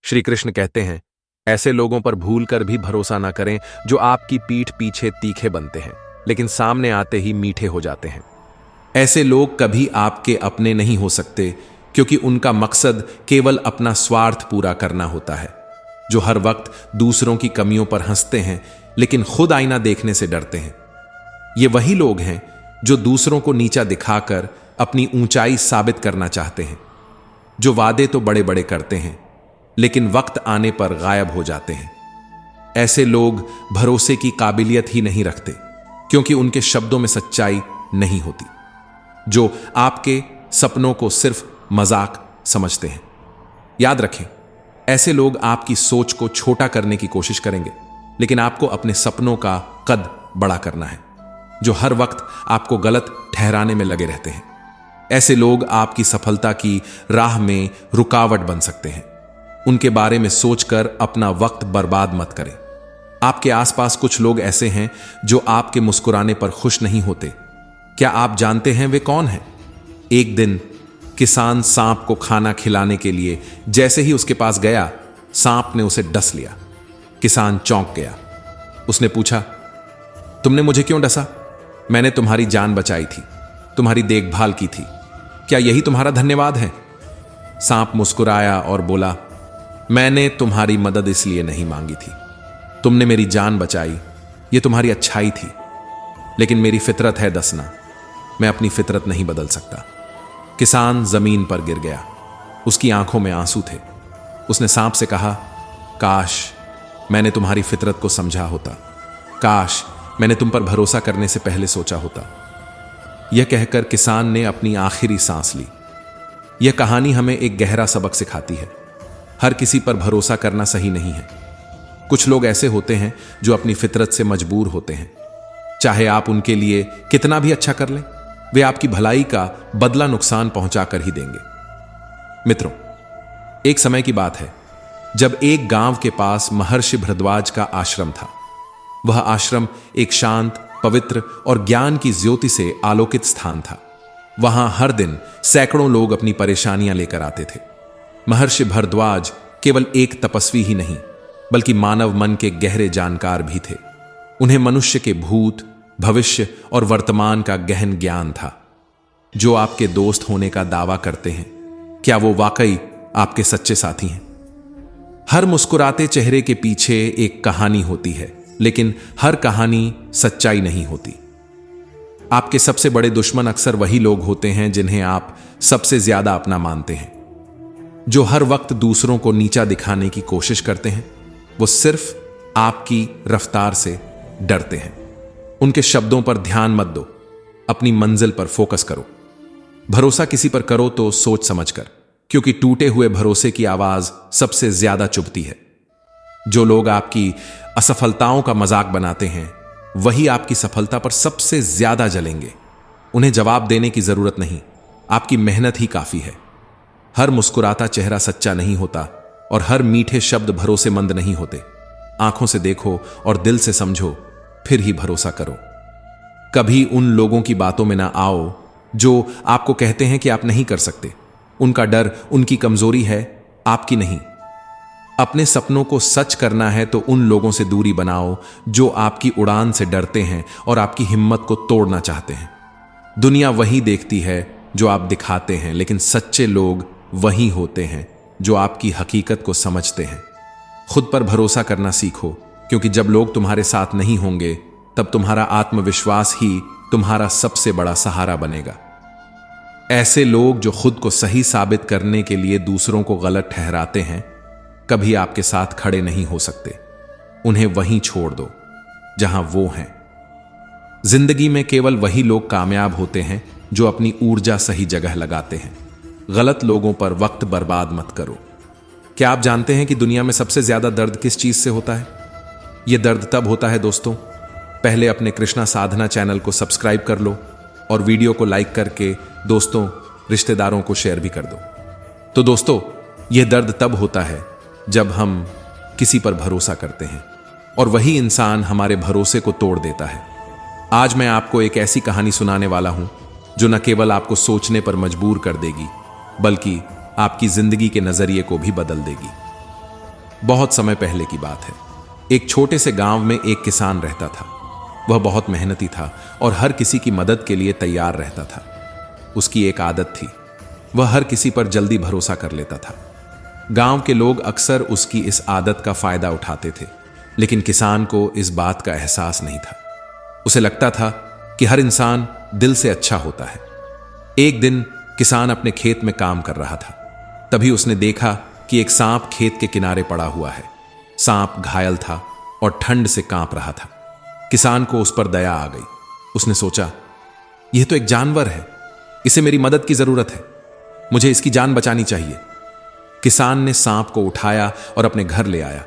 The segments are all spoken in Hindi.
श्री कृष्ण कहते हैं, ऐसे लोगों पर भूल कर भी भरोसा न करें जो आपकी पीठ पीछे तीखे बनते हैं लेकिन सामने आते ही मीठे हो जाते हैं। ऐसे लोग कभी आपके अपने नहीं हो सकते क्योंकि उनका मकसद केवल अपना स्वार्थ पूरा करना होता है। जो हर वक्त दूसरों की कमियों पर हंसते हैं लेकिन खुद आईना देखने से डरते हैं। ये वही लोग हैं जो दूसरों को नीचा दिखाकर अपनी ऊंचाई साबित करना चाहते हैं। जो वादे तो बड़े बड़े करते हैं लेकिन वक्त आने पर गायब हो जाते हैं। ऐसे लोग भरोसे की काबिलियत ही नहीं रखते क्योंकि उनके शब्दों में सच्चाई नहीं होती। जो आपके सपनों को सिर्फ मजाक समझते हैं। याद रखें, ऐसे लोग आपकी सोच को छोटा करने की कोशिश करेंगे लेकिन आपको अपने सपनों का कद बड़ा करना है। जो हर वक्त आपको गलत ठहराने में लगे रहते हैं। ऐसे लोग आपकी सफलता की राह में रुकावट बन सकते हैं। उनके बारे में सोचकर अपना वक्त बर्बाद मत करें। आपके आसपास कुछ लोग ऐसे हैं जो आपके मुस्कुराने पर खुश नहीं होते। क्या आप जानते हैं वे कौन हैं? एक दिन किसान सांप को खाना खिलाने के लिए जैसे ही उसके पास गया, सांप ने उसे डस लिया। किसान चौंक गया। उसने पूछा, तुमने मुझे क्यों डसा? मैंने तुम्हारी जान बचाई थी, तुम्हारी देखभाल की थी। क्या यही तुम्हारा धन्यवाद है? सांप मुस्कुराया और बोला, मैंने तुम्हारी मदद इसलिए नहीं मांगी थी। तुमने मेरी जान बचाई, यह तुम्हारी अच्छाई थी। लेकिन मेरी फितरत है डसना। मैं अपनी फितरत नहीं बदल सकता। किसान जमीन पर गिर गया। उसकी आंखों में आंसू थे। उसने सांप से कहा, काश मैंने तुम्हारी फितरत को समझा होता। काश मैंने तुम पर भरोसा करने से पहले सोचा होता। यह कहकर किसान ने अपनी आखिरी सांस ली। यह कहानी हमें एक गहरा सबक सिखाती है। हर किसी पर भरोसा करना सही नहीं है। कुछ लोग ऐसे होते हैं जो अपनी फितरत से मजबूर होते हैं। चाहे आप उनके लिए कितना भी अच्छा कर लें, वे आपकी भलाई का बदला नुकसान पहुंचाकर ही देंगे। मित्रों, एक समय की बात है जब एक गांव के पास महर्षि भरद्वाज का आश्रम था। वह आश्रम एक शांत, पवित्र और ज्ञान की ज्योति से आलोकित स्थान था। वहां हर दिन सैकड़ों लोग अपनी परेशानियां लेकर आते थे। महर्षि भरद्वाज केवल एक तपस्वी ही नहीं बल्कि मानव मन के गहरे जानकार भी थे। उन्हें मनुष्य के भूत, भविष्य और वर्तमान का गहन ज्ञान था। जो आपके दोस्त होने का दावा करते हैं, क्या वो वाकई आपके सच्चे साथी हैं? हर मुस्कुराते चेहरे के पीछे एक कहानी होती है, लेकिन हर कहानी सच्चाई नहीं होती। आपके सबसे बड़े दुश्मन अक्सर वही लोग होते हैं जिन्हें आप सबसे ज्यादा अपना मानते हैं। जो हर वक्त दूसरों को नीचा दिखाने की कोशिश करते हैं, वो सिर्फ आपकी रफ्तार से डरते हैं। उनके शब्दों पर ध्यान मत दो, अपनी मंजिल पर फोकस करो। भरोसा किसी पर करो तो सोच समझकर, क्योंकि टूटे हुए भरोसे की आवाज सबसे ज्यादा चुभती है। जो लोग आपकी असफलताओं का मजाक बनाते हैं, वही आपकी सफलता पर सबसे ज्यादा जलेंगे। उन्हें जवाब देने की जरूरत नहीं, आपकी मेहनत ही काफी है। हर मुस्कुराता चेहरा सच्चा नहीं होता और हर मीठे शब्द भरोसेमंद नहीं होते। आंखों से देखो और दिल से समझो, फिर ही भरोसा करो। कभी उन लोगों की बातों में ना आओ जो आपको कहते हैं कि आप नहीं कर सकते। उनका डर उनकी कमजोरी है, आपकी नहीं। अपने सपनों को सच करना है तो उन लोगों से दूरी बनाओ जो आपकी उड़ान से डरते हैं और आपकी हिम्मत को तोड़ना चाहते हैं। दुनिया वही देखती है जो आप दिखाते हैं, लेकिन सच्चे लोग वही होते हैं जो आपकी हकीकत को समझते हैं। खुद पर भरोसा करना सीखो, क्योंकि जब लोग तुम्हारे साथ नहीं होंगे तब तुम्हारा आत्मविश्वास ही तुम्हारा सबसे बड़ा सहारा बनेगा। ऐसे लोग जो खुद को सही साबित करने के लिए दूसरों को गलत ठहराते हैं, कभी आपके साथ खड़े नहीं हो सकते। उन्हें वहीं छोड़ दो जहां वो हैं। जिंदगी में केवल वही लोग कामयाब होते हैं जो अपनी ऊर्जा सही जगह लगाते हैं। गलत लोगों पर वक्त बर्बाद मत करो। क्या आप जानते हैं कि दुनिया में सबसे ज्यादा दर्द किस चीज से होता है? यह दर्द तब होता है दोस्तों, पहले अपने कृष्णा साधना चैनल को सब्सक्राइब कर लो और वीडियो को लाइक करके दोस्तों, रिश्तेदारों को शेयर भी कर दो। तो दोस्तों, यह दर्द तब होता है जब हम किसी पर भरोसा करते हैं और वही इंसान हमारे भरोसे को तोड़ देता है। आज मैं आपको एक ऐसी कहानी सुनाने वाला हूं जो न केवल आपको सोचने पर मजबूर कर देगी, बल्कि आपकी जिंदगी के नजरिए को भी बदल देगी। बहुत समय पहले की बात है। एक छोटे से गांव में एक किसान रहता था। वह बहुत मेहनती था और हर किसी की मदद के लिए तैयार रहता था। उसकी एक आदत थी, वह हर किसी पर जल्दी भरोसा कर लेता था। गांव के लोग अक्सर उसकी इस आदत का फायदा उठाते थे, लेकिन किसान को इस बात का एहसास नहीं था। उसे लगता था कि हर इंसान दिल से अच्छा होता है। एक दिन किसान अपने खेत में काम कर रहा था। तभी उसने देखा कि एक सांप खेत के किनारे पड़ा हुआ है। सांप घायल था और ठंड से कांप रहा था। किसान को उस पर दया आ गई। उसने सोचा, यह तो एक जानवर है, इसे मेरी मदद की जरूरत है, मुझे इसकी जान बचानी चाहिए। किसान ने सांप को उठाया और अपने घर ले आया।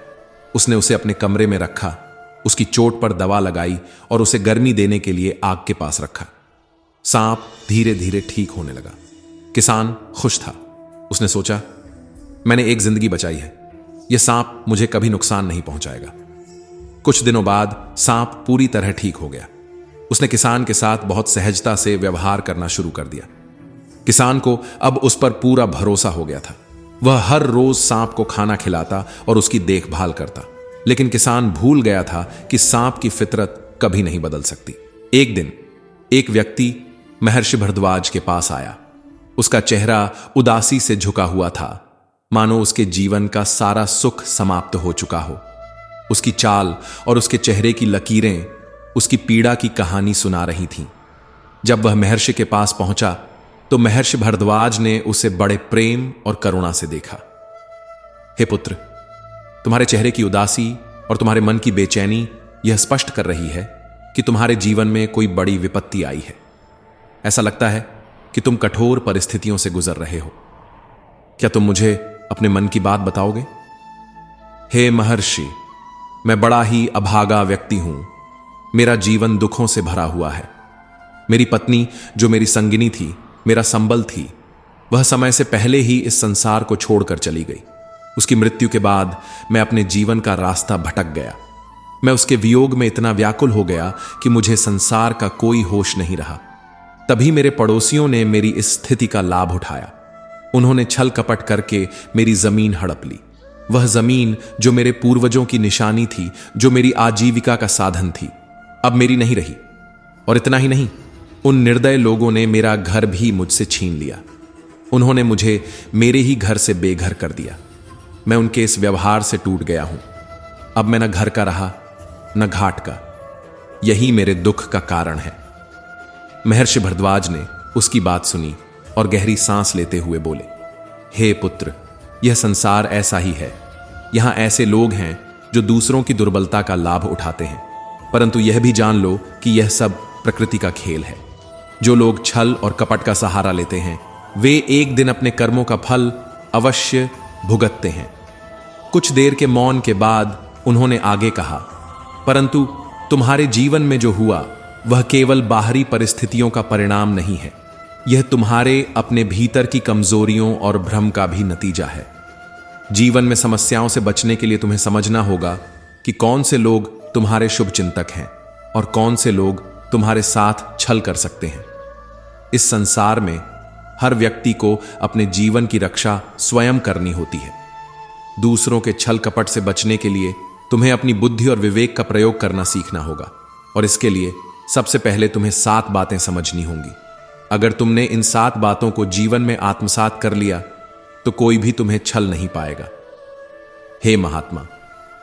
उसने उसे अपने कमरे में रखा, उसकी चोट पर दवा लगाई और उसे गर्मी देने के लिए आग के पास रखा। सांप धीरे धीरे ठीक होने लगा। किसान खुश था। उसने सोचा, मैंने एक जिंदगी बचाई है, यह सांप मुझे कभी नुकसान नहीं पहुंचाएगा। कुछ दिनों बाद सांप पूरी तरह ठीक हो गया। उसने किसान के साथ बहुत सहजता से व्यवहार करना शुरू कर दिया। किसान को अब उस पर पूरा भरोसा हो गया था। वह हर रोज सांप को खाना खिलाता और उसकी देखभाल करता। लेकिन किसान भूल गया था कि सांप की फितरत कभी नहीं बदल सकती। एक दिन एक व्यक्ति महर्षि भरद्वाज के पास आया। उसका चेहरा उदासी से झुका हुआ था, मानो उसके जीवन का सारा सुख समाप्त हो चुका हो। उसकी चाल और उसके चेहरे की लकीरें उसकी पीड़ा की कहानी सुना रही थीं। जब वह महर्षि के पास पहुंचा तो महर्षि भरद्वाज ने उसे बड़े प्रेम और करुणा से देखा। हे पुत्र, तुम्हारे चेहरे की उदासी और तुम्हारे मन की बेचैनी यह स्पष्ट कर रही है कि तुम्हारे जीवन में कोई बड़ी विपत्ति आई है। ऐसा लगता है कि तुम कठोर परिस्थितियों से गुजर रहे हो। क्या तुम मुझे अपने मन की बात बताओगे? हे महर्षि, मैं बड़ा ही अभागा व्यक्ति हूं। मेरा जीवन दुखों से भरा हुआ है। मेरी पत्नी, जो मेरी संगिनी थी, मेरा संबल थी, वह समय से पहले ही इस संसार को छोड़कर चली गई। उसकी मृत्यु के बाद मैं अपने जीवन का रास्ता भटक गया। मैं उसके वियोग में इतना व्याकुल हो गया कि मुझे संसार का कोई होश नहीं रहा। तभी मेरे पड़ोसियों ने मेरी इस स्थिति का लाभ उठाया। उन्होंने छल कपट करके मेरी जमीन हड़प ली। वह जमीन जो मेरे पूर्वजों की निशानी थी, जो मेरी आजीविका का साधन थी, अब मेरी नहीं रही। और इतना ही नहीं, उन निर्दय लोगों ने मेरा घर भी मुझसे छीन लिया। उन्होंने मुझे मेरे ही घर से बेघर कर दिया। मैं उनके इस व्यवहार से टूट गया हूं। अब मैं न घर का रहा न घाट का। यही मेरे दुख का कारण है। महर्षि भरद्वाज ने उसकी बात सुनी और गहरी सांस लेते हुए बोले, हे पुत्र, यह संसार ऐसा ही है। यहां ऐसे लोग हैं जो दूसरों की दुर्बलता का लाभ उठाते हैं, परंतु यह भी जान लो कि यह सब प्रकृति का खेल है। जो लोग छल और कपट का सहारा लेते हैं, वे एक दिन अपने कर्मों का फल अवश्य भुगतते हैं। कुछ देर के मौन के बाद उन्होंने आगे कहा, परंतु तुम्हारे जीवन में जो हुआ वह केवल बाहरी परिस्थितियों का परिणाम नहीं है। यह तुम्हारे अपने भीतर की कमजोरियों और भ्रम का भी नतीजा है। जीवन में समस्याओं से बचने के लिए तुम्हें समझना होगा कि कौन से लोग तुम्हारे शुभ चिंतक हैं और कौन से लोग तुम्हारे साथ छल कर सकते हैं। इस संसार में हर व्यक्ति को अपने जीवन की रक्षा स्वयं करनी होती है। दूसरों के छल कपट से बचने के लिए तुम्हें अपनी बुद्धि और विवेक का प्रयोग करना सीखना होगा, और इसके लिए सबसे पहले तुम्हें 7 बातें समझनी होंगी। अगर तुमने इन 7 बातों को जीवन में आत्मसात कर लिया तो कोई भी तुम्हें छल नहीं पाएगा। हे महात्मा,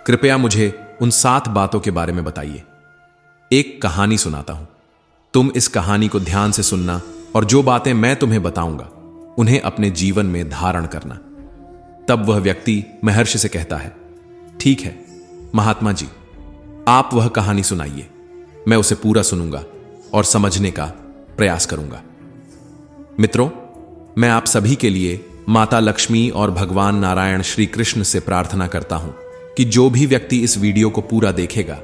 कृपया मुझे उन 7 बातों के बारे में बताइए। एक कहानी सुनाता हूं, तुम इस कहानी को ध्यान से सुनना और जो बातें मैं तुम्हें बताऊंगा उन्हें अपने जीवन में धारण करना। तब वह व्यक्ति महर्षि से कहता है, ठीक है महात्मा जी, आप वह कहानी सुनाइए, मैं उसे पूरा सुनूंगा और समझने का प्रयास करूंगा। मित्रों, मैं आप सभी के लिए माता लक्ष्मी और भगवान नारायण श्री कृष्ण से प्रार्थना करता हूं कि जो भी व्यक्ति इस वीडियो को पूरा देखेगा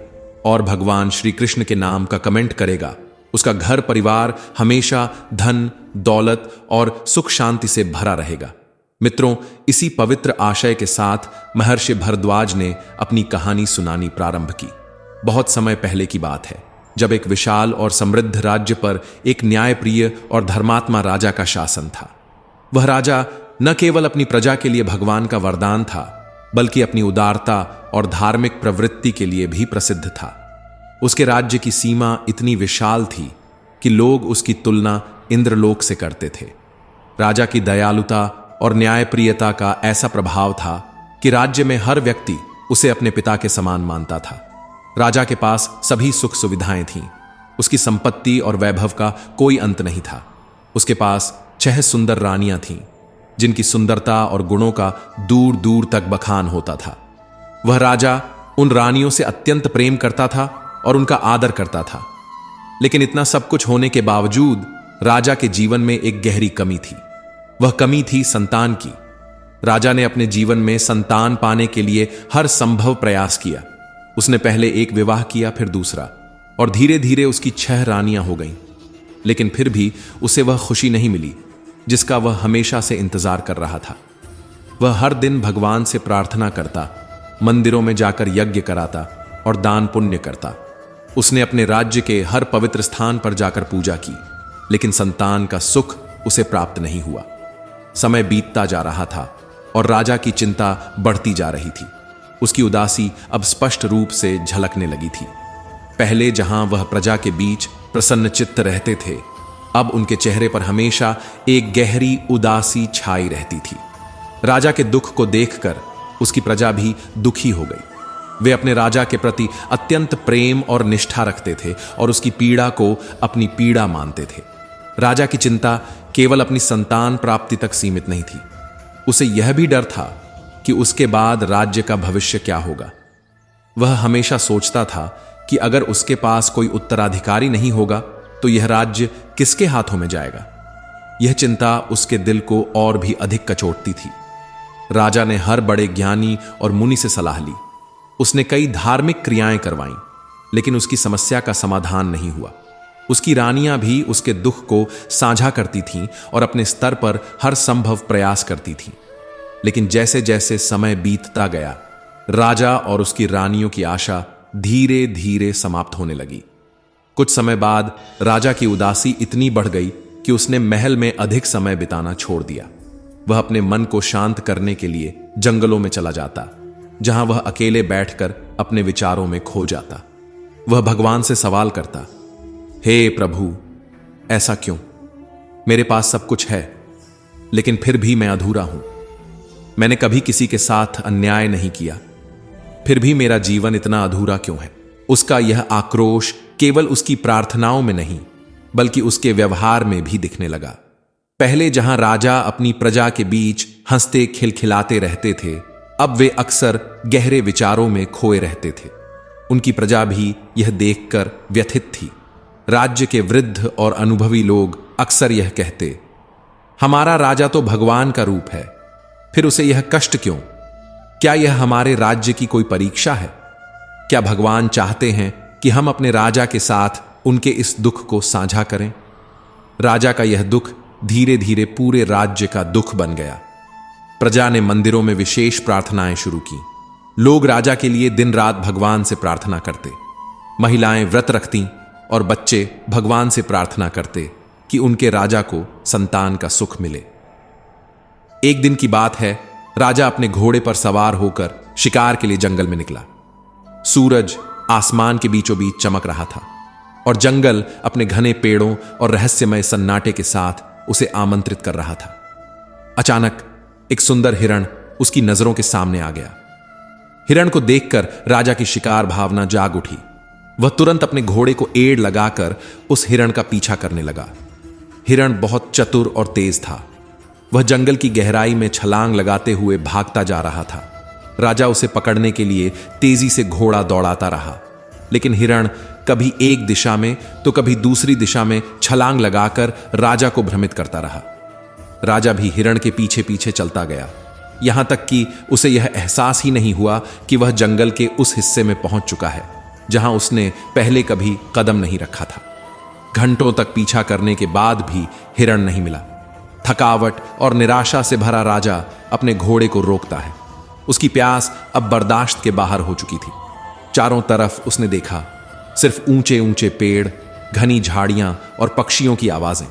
और भगवान श्री कृष्ण के नाम का कमेंट करेगा, उसका घर परिवार हमेशा धन, दौलत और सुख शांति से भरा रहेगा। मित्रों, इसी पवित्र आशय के साथ महर्षि भरद्वाज ने अपनी कहानी सुनानी प्रारंभ की। बहुत समय पहले की बात है, जब एक विशाल और समृद्ध राज्य पर एक न्यायप्रिय और धर्मात्मा राजा का शासन था। वह राजा न केवल अपनी प्रजा के लिए भगवान का वरदान था, बल्कि अपनी उदारता और धार्मिक प्रवृत्ति के लिए भी प्रसिद्ध था। उसके राज्य की सीमा इतनी विशाल थी कि लोग उसकी तुलना इंद्रलोक से करते थे। राजा की दयालुता और न्यायप्रियता का ऐसा प्रभाव था कि राज्य में हर व्यक्ति उसे अपने पिता के समान मानता था। राजा के पास सभी सुख सुविधाएं थीं। उसकी संपत्ति और वैभव का कोई अंत नहीं था। उसके पास 6 सुंदर रानियां थीं, जिनकी सुंदरता और गुणों का दूर दूर तक बखान होता था। वह राजा उन रानियों से अत्यंत प्रेम करता था और उनका आदर करता था। लेकिन इतना सब कुछ होने के बावजूद राजा के जीवन में एक गहरी कमी थी। वह कमी थी संतान की। राजा ने अपने जीवन में संतान पाने के लिए हर संभव प्रयास किया। उसने पहले एक विवाह किया, फिर दूसरा, और धीरे धीरे उसकी 6 रानियां हो गईं। लेकिन फिर भी उसे वह खुशी नहीं मिली जिसका वह हमेशा से इंतजार कर रहा था। वह हर दिन भगवान से प्रार्थना करता, मंदिरों में जाकर यज्ञ कराता और दान पुण्य करता। उसने अपने राज्य के हर पवित्र स्थान पर जाकर पूजा की, लेकिन संतान का सुख उसे प्राप्त नहीं हुआ। समय बीतता जा रहा था और राजा की चिंता बढ़ती जा रही थी। उसकी उदासी अब स्पष्ट रूप से झलकने लगी थी। पहले जहां वह प्रजा के बीच प्रसन्न चित्त रहते थे, अब उनके चेहरे पर हमेशा एक गहरी उदासी छाई रहती थी। राजा के दुख को देखकर उसकी प्रजा भी दुखी हो गई। वे अपने राजा के प्रति अत्यंत प्रेम और निष्ठा रखते थे और उसकी पीड़ा को अपनी पीड़ा मानते थे। राजा की चिंता केवल अपनी संतान प्राप्ति तक सीमित नहीं थी। उसे यह भी डर था कि उसके बाद राज्य का भविष्य क्या होगा। वह हमेशा सोचता था कि अगर उसके पास कोई उत्तराधिकारी नहीं होगा तो यह राज्य किसके हाथों में जाएगा। यह चिंता उसके दिल को और भी अधिक कचोटती थी। राजा ने हर बड़े ज्ञानी और मुनि से सलाह ली। उसने कई धार्मिक क्रियाएं करवाईं, लेकिन उसकी समस्या का समाधान नहीं हुआ। उसकी रानियां भी उसके दुख को साझा करती थीं और अपने स्तर पर हर संभव प्रयास करती थीं। लेकिन जैसे जैसे समय बीतता गया, राजा और उसकी रानियों की आशा धीरे धीरे समाप्त होने लगी। कुछ समय बाद राजा की उदासी इतनी बढ़ गई कि उसने महल में अधिक समय बिताना छोड़ दिया। वह अपने मन को शांत करने के लिए जंगलों में चला जाता, जहां वह अकेले बैठकर अपने विचारों में खो जाता। वह भगवान से सवाल करता, हे प्रभु, ऐसा क्यों? मेरे पास सब कुछ है, लेकिन फिर भी मैं अधूरा हूं। मैंने कभी किसी के साथ अन्याय नहीं किया, फिर भी मेरा जीवन इतना अधूरा क्यों है? उसका यह आक्रोश केवल उसकी प्रार्थनाओं में नहीं, बल्कि उसके व्यवहार में भी दिखने लगा। पहले जहां राजा अपनी प्रजा के बीच हंसते खिलखिलाते रहते थे, अब वे अक्सर गहरे विचारों में खोए रहते थे। उनकी प्रजा भी यह देखकर व्यथित थी। राज्य के वृद्ध और अनुभवी लोग अक्सर यह कहते, हमारा राजा तो भगवान का रूप है, फिर उसे यह कष्ट क्यों? क्या यह हमारे राज्य की कोई परीक्षा है? क्या भगवान चाहते हैं कि हम अपने राजा के साथ उनके इस दुख को साझा करें? राजा का यह दुख धीरे धीरे पूरे राज्य का दुख बन गया। प्रजा ने मंदिरों में विशेष प्रार्थनाएं शुरू की। लोग राजा के लिए दिन रात भगवान से प्रार्थना करते। महिलाएं व्रत रखतीं और बच्चे भगवान से प्रार्थना करते कि उनके राजा को संतान का सुख मिले। एक दिन की बात है, राजा अपने घोड़े पर सवार होकर शिकार के लिए जंगल में निकला। सूरज आसमान के बीचों बीच चमक रहा था और जंगल अपने घने पेड़ों और रहस्यमय सन्नाटे के साथ उसे आमंत्रित कर रहा था। अचानक एक सुंदर हिरण उसकी नजरों के सामने आ गया। हिरण को देखकर राजा की शिकार भावना जाग उठी। वह तुरंत अपने घोड़े को एड़ लगाकर उस हिरण का पीछा करने लगा। हिरण बहुत चतुर और तेज था। वह जंगल की गहराई में छलांग लगाते हुए भागता जा रहा था। राजा उसे पकड़ने के लिए तेजी से घोड़ा दौड़ाता रहा, लेकिन हिरण कभी एक दिशा में तो कभी दूसरी दिशा में छलांग लगाकर राजा को भ्रमित करता रहा। राजा भी हिरण के पीछे पीछे चलता गया, यहां तक कि उसे यह एहसास ही नहीं हुआ कि वह जंगल के उस हिस्से में पहुंच चुका है जहां उसने पहले कभी कदम नहीं रखा था। घंटों तक पीछा करने के बाद भी हिरण नहीं मिला। थकावट और निराशा से भरा राजा अपने घोड़े को रोकता है। उसकी प्यास अब बर्दाश्त के बाहर हो चुकी थी। चारों तरफ उसने देखा, सिर्फ ऊंचे ऊंचे पेड़, घनी झाड़ियां और पक्षियों की आवाजें।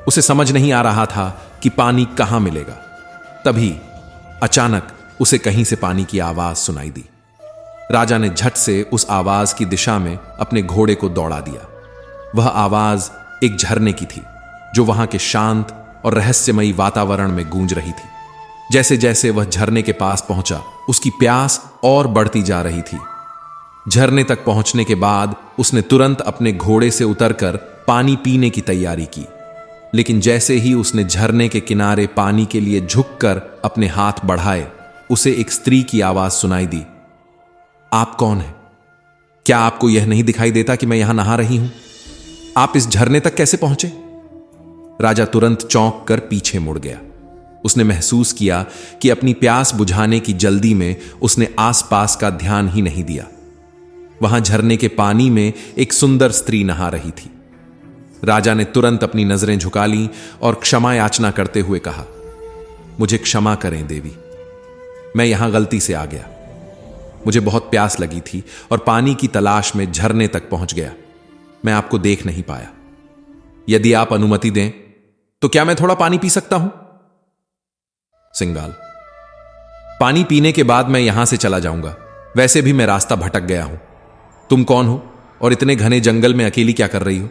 उसे समझ नहीं आ रहा था कि पानी कहां मिलेगा। तभी अचानक उसे कहीं से पानी की आवाज सुनाई दी। राजा ने झट से उस आवाज की दिशा में अपने घोड़े को दौड़ा दिया। वह आवाज एक झरने की थी जो वहां के शांत और रहस्यमयी वातावरण में गूंज रही थी। जैसे जैसे वह झरने के पास पहुंचा, उसकी प्यास और बढ़ती जा रही थी। झरने तक पहुंचने के बाद उसने तुरंत अपने घोड़े से उतरकर पानी पीने की तैयारी की, लेकिन जैसे ही उसने झरने के किनारे पानी के लिए झुककर अपने हाथ बढ़ाए, उसे एक स्त्री की आवाज सुनाई दी। आप कौन हैं? क्या आपको यह नहीं दिखाई देता कि मैं यहां नहा रही हूं? आप इस झरने तक कैसे पहुंचे? राजा तुरंत चौंक कर पीछे मुड़ गया। उसने महसूस किया कि अपनी प्यास बुझाने की जल्दी में उसने आसपास का ध्यान ही नहीं दिया। वहां झरने के पानी में एक सुंदर स्त्री नहा रही थी। राजा ने तुरंत अपनी नजरें झुका लीं और क्षमा याचना करते हुए कहा, मुझे क्षमा करें देवी, मैं यहां गलती से आ गया। मुझे बहुत प्यास लगी थी और पानी की तलाश में झरने तक पहुंच गया। मैं आपको देख नहीं पाया। यदि आप अनुमति दें तो क्या मैं थोड़ा पानी पी सकता हूं? सिंगाल, पानी पीने के बाद मैं यहां से चला जाऊंगा। वैसे भी मैं रास्ता भटक गया हूं। तुम कौन हो और इतने घने जंगल में अकेली क्या कर रही हो?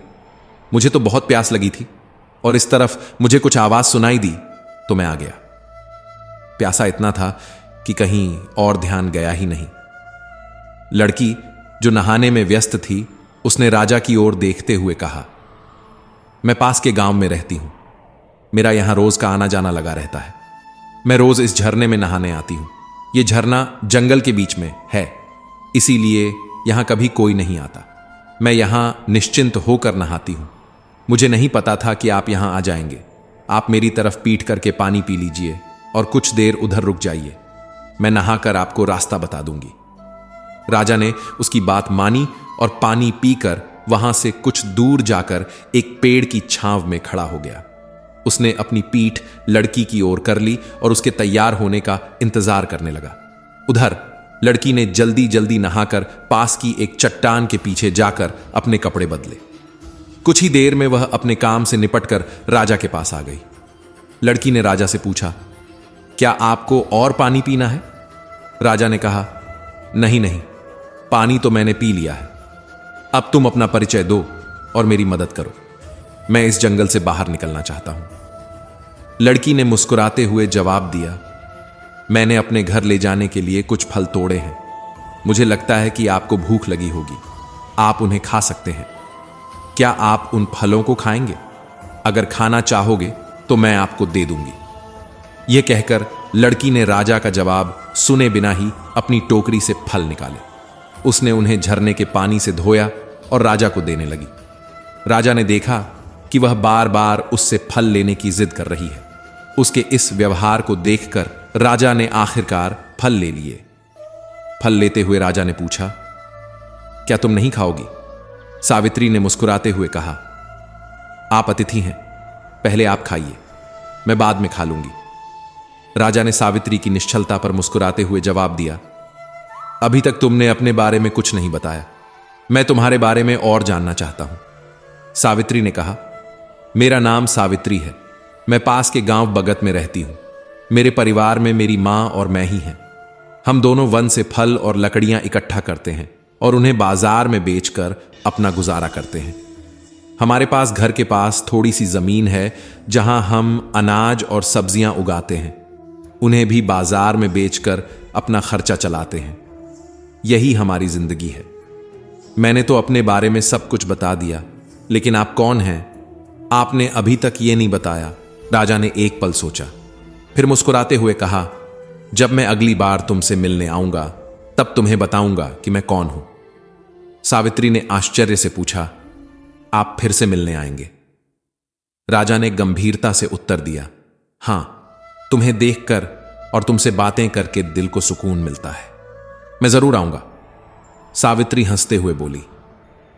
मुझे तो बहुत प्यास लगी थी और इस तरफ मुझे कुछ आवाज सुनाई दी तो मैं आ गया। प्यासा इतना था कि कहीं और ध्यान गया ही नहीं। लड़की जो नहाने में व्यस्त थी, उसने राजा की ओर देखते हुए कहा, मैं पास के गांव में रहती हूं। मेरा यहां रोज का आना जाना लगा रहता है। मैं रोज इस झरने में नहाने आती हूं। यह झरना जंगल के बीच में है, इसीलिए यहां कभी कोई नहीं आता। मैं यहां निश्चिंत होकर नहाती हूं। मुझे नहीं पता था कि आप यहां आ जाएंगे। आप मेरी तरफ पीठ करके पानी पी लीजिए और कुछ देर उधर रुक जाइए। मैं नहाकर आपको रास्ता बता दूंगी। राजा ने उसकी बात मानी और पानी पीकर वहां से कुछ दूर जाकर एक पेड़ की छांव में खड़ा हो गया। उसने अपनी पीठ लड़की की ओर कर ली और उसके तैयार होने का इंतजार करने लगा। उधर लड़की ने जल्दी जल्दी नहाकर पास की एक चट्टान के पीछे जाकर अपने कपड़े बदले। कुछ ही देर में वह अपने काम से निपटकर राजा के पास आ गई। लड़की ने राजा से पूछा, क्या आपको और पानी पीना है? राजा ने कहा, नहीं नहीं, पानी तो मैंने पी लिया है। अब तुम अपना परिचय दो और मेरी मदद करो। मैं इस जंगल से बाहर निकलना चाहता हूं। लड़की ने मुस्कुराते हुए जवाब दिया, मैंने अपने घर ले जाने के लिए कुछ फल तोड़े हैं। मुझे लगता है कि आपको भूख लगी होगी। आप उन्हें खा सकते हैं। क्या आप उन फलों को खाएंगे? अगर खाना चाहोगे तो मैं आपको दे दूंगी। यह कहकर लड़की ने राजा का जवाब सुने बिना ही अपनी टोकरी से फल निकाले। उसने उन्हें झरने के पानी से धोया और राजा को देने लगी। राजा ने देखा कि वह बार बार उससे फल लेने की जिद कर रही है। उसके इस व्यवहार को देखकर राजा ने आखिरकार फल ले लिए। फल लेते हुए राजा ने पूछा, क्या तुम नहीं खाओगी? सावित्री ने मुस्कुराते हुए कहा, आप अतिथि हैं, पहले आप खाइए, मैं बाद में खा लूंगी। राजा ने सावित्री की निश्चलता पर मुस्कुराते हुए जवाब दिया, अभी तक तुमने अपने बारे में कुछ नहीं बताया। मैं तुम्हारे बारे में और जानना चाहता हूं। सावित्री ने कहा, मेरा नाम सावित्री है। मैं पास के गांव बगत में रहती हूं। मेरे परिवार में मेरी मां और मैं ही हैं। हम दोनों वन से फल और लकड़ियां इकट्ठा करते हैं और उन्हें बाजार में बेचकर अपना गुजारा करते हैं। हमारे पास घर के पास थोड़ी सी जमीन है जहां हम अनाज और सब्जियां उगाते हैं। उन्हें भी बाजार में बेचकर अपना खर्चा चलाते हैं। यही हमारी जिंदगी है। मैंने तो अपने बारे में सब कुछ बता दिया, लेकिन आप कौन हैं? आपने अभी तक ये नहीं बताया। राजा ने एक पल सोचा, फिर मुस्कुराते हुए कहा, जब मैं अगली बार तुमसे मिलने आऊंगा तब तुम्हें बताऊंगा कि मैं कौन हूं। सावित्री ने आश्चर्य से पूछा, आप फिर से मिलने आएंगे? राजा ने गंभीरता से उत्तर दिया, हां, तुम्हें देखकर और तुमसे बातें करके दिल को सुकून मिलता है। मैं जरूर आऊंगा। सावित्री हंसते हुए बोली,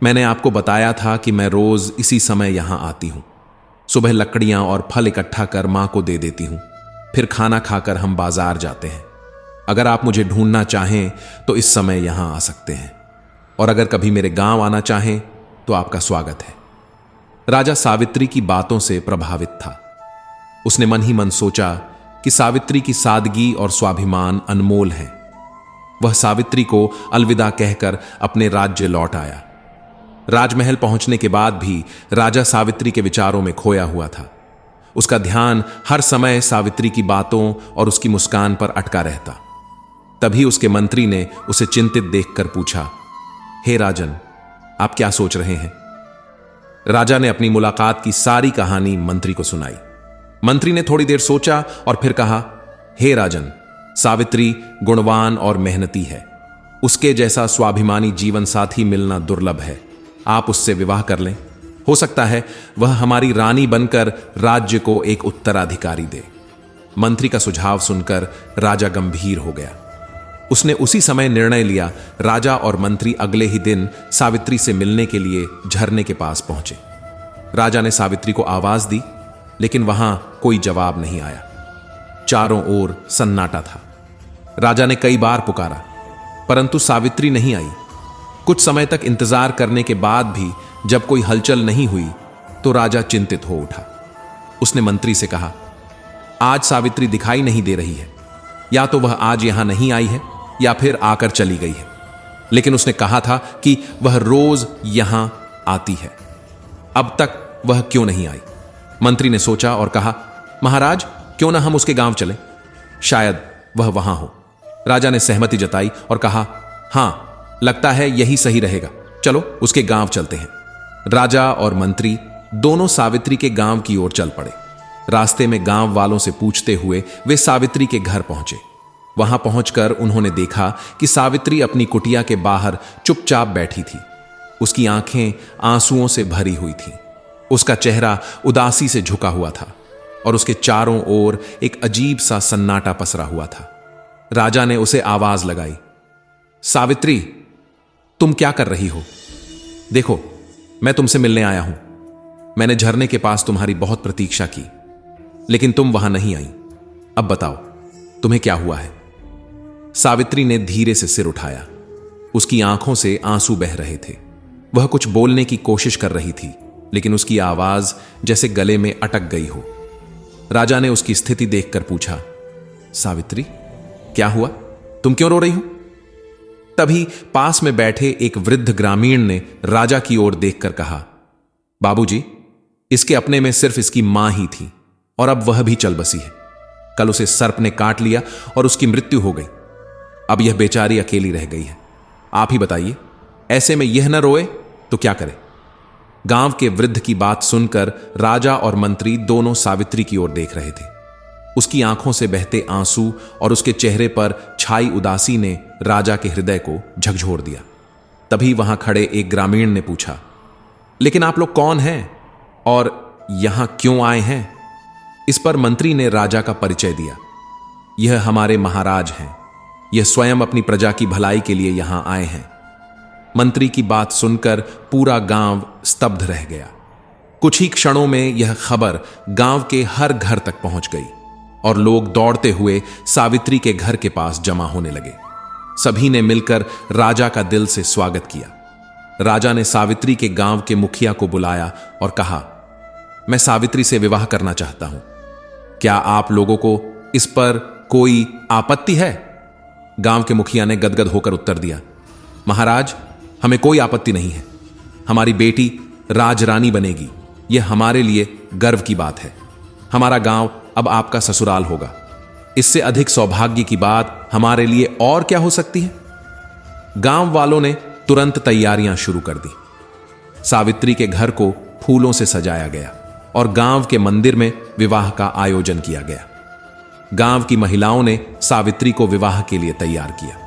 मैंने आपको बताया था कि मैं रोज इसी समय यहां आती हूं। सुबह लकड़ियां और फल इकट्ठा कर मां को दे देती हूं, फिर खाना खाकर हम बाजार जाते हैं। अगर आप मुझे ढूंढना चाहें तो इस समय यहां आ सकते हैं, और अगर कभी मेरे गांव आना चाहें तो आपका स्वागत है। राजा सावित्री की बातों से प्रभावित था। उसने मन ही मन सोचा कि सावित्री की सादगी और स्वाभिमान अनमोल है। वह सावित्री को अलविदा कहकर अपने राज्य लौट आया। राजमहल पहुंचने के बाद भी राजा सावित्री के विचारों में खोया हुआ था। उसका ध्यान हर समय सावित्री की बातों और उसकी मुस्कान पर अटका रहता। तभी उसके मंत्री ने उसे चिंतित देखकर पूछा, हे राजन, आप क्या सोच रहे हैं? राजा ने अपनी मुलाकात की सारी कहानी मंत्री को सुनाई। मंत्री ने थोड़ी देर सोचा और फिर कहा, हे राजन, सावित्री गुणवान और मेहनती है। उसके जैसा स्वाभिमानी जीवन साथी मिलना दुर्लभ है। आप उससे विवाह कर लें। हो सकता है वह हमारी रानी बनकर राज्य को एक उत्तराधिकारी दे। मंत्री का सुझाव सुनकर राजा गंभीर हो गया। उसने उसी समय निर्णय लिया। राजा और मंत्री अगले ही दिन सावित्री से मिलने के लिए झरने के पास पहुंचे। राजा ने सावित्री को आवाज दी, लेकिन वहां कोई जवाब नहीं आया। चारों ओर सन्नाटा था। राजा ने कई बार पुकारा, परंतु सावित्री नहीं आई। कुछ समय तक इंतजार करने के बाद भी जब कोई हलचल नहीं हुई तो राजा चिंतित हो उठा। उसने मंत्री से कहा, आज सावित्री दिखाई नहीं दे रही है। या तो वह आज यहां नहीं आई है या फिर आकर चली गई है। लेकिन उसने कहा था कि वह रोज यहां आती है। अब तक वह क्यों नहीं आई? मंत्री ने सोचा और कहा, महाराज, क्यों ना हम उसके गांव चलें? शायद वह वहां हो। राजा ने सहमति जताई और कहा, हां, लगता है यही सही रहेगा। चलो उसके गांव चलते हैं। राजा और मंत्री दोनों सावित्री के गांव की ओर चल पड़े। रास्ते में गांव वालों से पूछते हुए वे सावित्री के घर पहुंचे। वहां पहुंचकर उन्होंने देखा कि सावित्री अपनी कुटिया के बाहर चुपचाप बैठी थी। उसकी आंखें आंसुओं से भरी हुई थीं। उसका चेहरा उदासी से झुका हुआ था और उसके चारों ओर एक अजीब सा सन्नाटा पसरा हुआ था। राजा ने उसे आवाज लगाई, सावित्री, तुम क्या कर रही हो? देखो, मैं तुमसे मिलने आया हूं। मैंने झरने के पास तुम्हारी बहुत प्रतीक्षा की, लेकिन तुम वहां नहीं आई। अब बताओ, तुम्हें क्या हुआ है? सावित्री ने धीरे से सिर उठाया। उसकी आंखों से आंसू बह रहे थे। वह कुछ बोलने की कोशिश कर रही थी, लेकिन उसकी आवाज जैसे गले में अटक गई हो। राजा ने उसकी स्थिति देखकर पूछा, सावित्री, क्या हुआ? तुम क्यों रो रही हो? तभी पास में बैठे एक वृद्ध ग्रामीण ने राजा की ओर देखकर कहा, बाबूजी, इसके अपने में सिर्फ इसकी मां ही थी और अब वह भी चल बसी है। कल उसे सर्प ने काट लिया और उसकी मृत्यु हो गई। अब यह बेचारी अकेली रह गई है। आप ही बताइए, ऐसे में यह न रोए तो क्या करे? गांव के वृद्ध की बात सुनकर राजा और मंत्री दोनों सावित्री की ओर देख रहे थे। उसकी आंखों से बहते आंसू और उसके चेहरे पर छाई उदासी ने राजा के हृदय को झकझोर दिया। तभी वहां खड़े एक ग्रामीण ने पूछा, लेकिन आप लोग कौन हैं और यहां क्यों आए हैं? इस पर मंत्री ने राजा का परिचय दिया। यह हमारे महाराज हैं। यह स्वयं अपनी प्रजा की भलाई के लिए यहां आए हैं। मंत्री की बात सुनकर पूरा गांव स्तब्ध रह गया। कुछ ही क्षणों में यह खबर गांव के हर घर तक पहुंच गई और लोग दौड़ते हुए सावित्री के घर के पास जमा होने लगे। सभी ने मिलकर राजा का दिल से स्वागत किया। राजा ने सावित्री के गांव के मुखिया को बुलाया और कहा, मैं सावित्री से विवाह करना चाहता हूं। क्या आप लोगों को इस पर कोई आपत्ति है? गांव के मुखिया ने गदगद होकर उत्तर दिया, महाराज, हमें कोई आपत्ति नहीं है। हमारी बेटी राजरानी बनेगी। यह हमारे लिए गर्व की बात है। हमारा गांव अब आपका ससुराल होगा। इससे अधिक सौभाग्य की बात हमारे लिए और क्या हो सकती है? गांव वालों ने तुरंत तैयारियां शुरू कर दी। सावित्री के घर को फूलों से सजाया गया और गांव के मंदिर में विवाह का आयोजन किया गया। गांव की महिलाओं ने सावित्री को विवाह के लिए तैयार किया।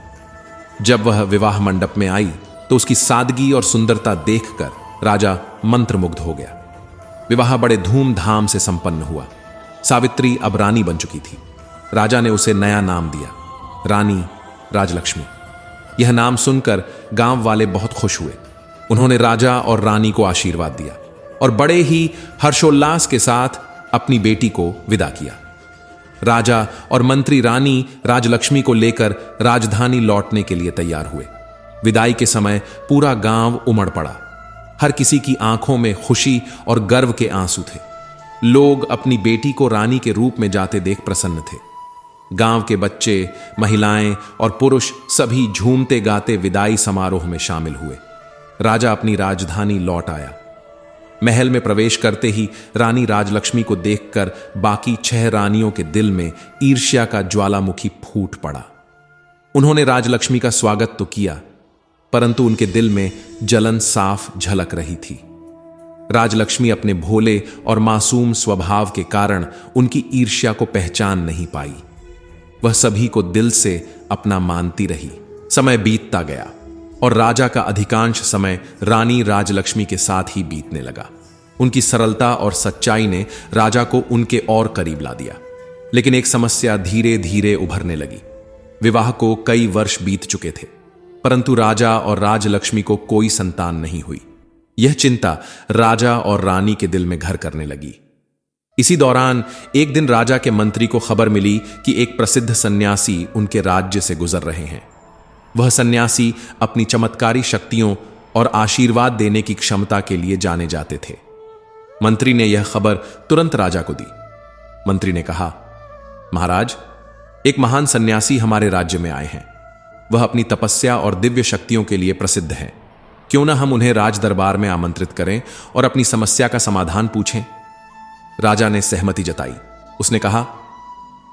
जब वह विवाह मंडप में आई तो उसकी सादगी और सुंदरता देखकर राजा मंत्रमुग्ध हो गया। विवाह बड़े धूमधाम से संपन्न हुआ। सावित्री अब रानी बन चुकी थी। राजा ने उसे नया नाम दिया, रानी राजलक्ष्मी। यह नाम सुनकर गांव वाले बहुत खुश हुए। उन्होंने राजा और रानी को आशीर्वाद दिया और बड़े ही हर्षोल्लास के साथ अपनी बेटी को विदा किया। राजा और मंत्री रानी राजलक्ष्मी को लेकर राजधानी लौटने के लिए तैयार हुए। विदाई के समय पूरा गांव उमड़ पड़ा। हर किसी की आंखों में खुशी और गर्व के आंसू थे। लोग अपनी बेटी को रानी के रूप में जाते देख प्रसन्न थे। गांव के बच्चे, महिलाएं और पुरुष सभी झूमते गाते विदाई समारोह में शामिल हुए। राजा अपनी राजधानी लौट आया। महल में प्रवेश करते ही रानी राजलक्ष्मी को देखकर बाकी 6 रानियों के दिल में ईर्ष्या का ज्वालामुखी फूट पड़ा। उन्होंने राजलक्ष्मी का स्वागत तो किया, परंतु उनके दिल में जलन साफ झलक रही थी। राजलक्ष्मी अपने भोले और मासूम स्वभाव के कारण उनकी ईर्ष्या को पहचान नहीं पाई। वह सभी को दिल से अपना मानती रही। समय बीतता गया और राजा का अधिकांश समय रानी राजलक्ष्मी के साथ ही बीतने लगा। उनकी सरलता और सच्चाई ने राजा को उनके और करीब ला दिया। लेकिन एक समस्या धीरे धीरे उभरने लगी। विवाह को कई वर्ष बीत चुके थे, परंतु राजा और राजलक्ष्मी को कोई संतान नहीं हुई। यह चिंता राजा और रानी के दिल में घर करने लगी। इसी दौरान एक दिन राजा के मंत्री को खबर मिली कि एक प्रसिद्ध सन्यासी उनके राज्य से गुजर रहे हैं। वह सन्यासी अपनी चमत्कारी शक्तियों और आशीर्वाद देने की क्षमता के लिए जाने जाते थे। मंत्री ने यह खबर तुरंत राजा को दी। मंत्री ने कहा, महाराज, एक महान सन्यासी हमारे राज्य में आए हैं। वह अपनी तपस्या और दिव्य शक्तियों के लिए प्रसिद्ध हैं। क्यों ना हम उन्हें राज दरबार में आमंत्रित करें और अपनी समस्या का समाधान पूछें। राजा ने सहमति जताई। उसने कहा,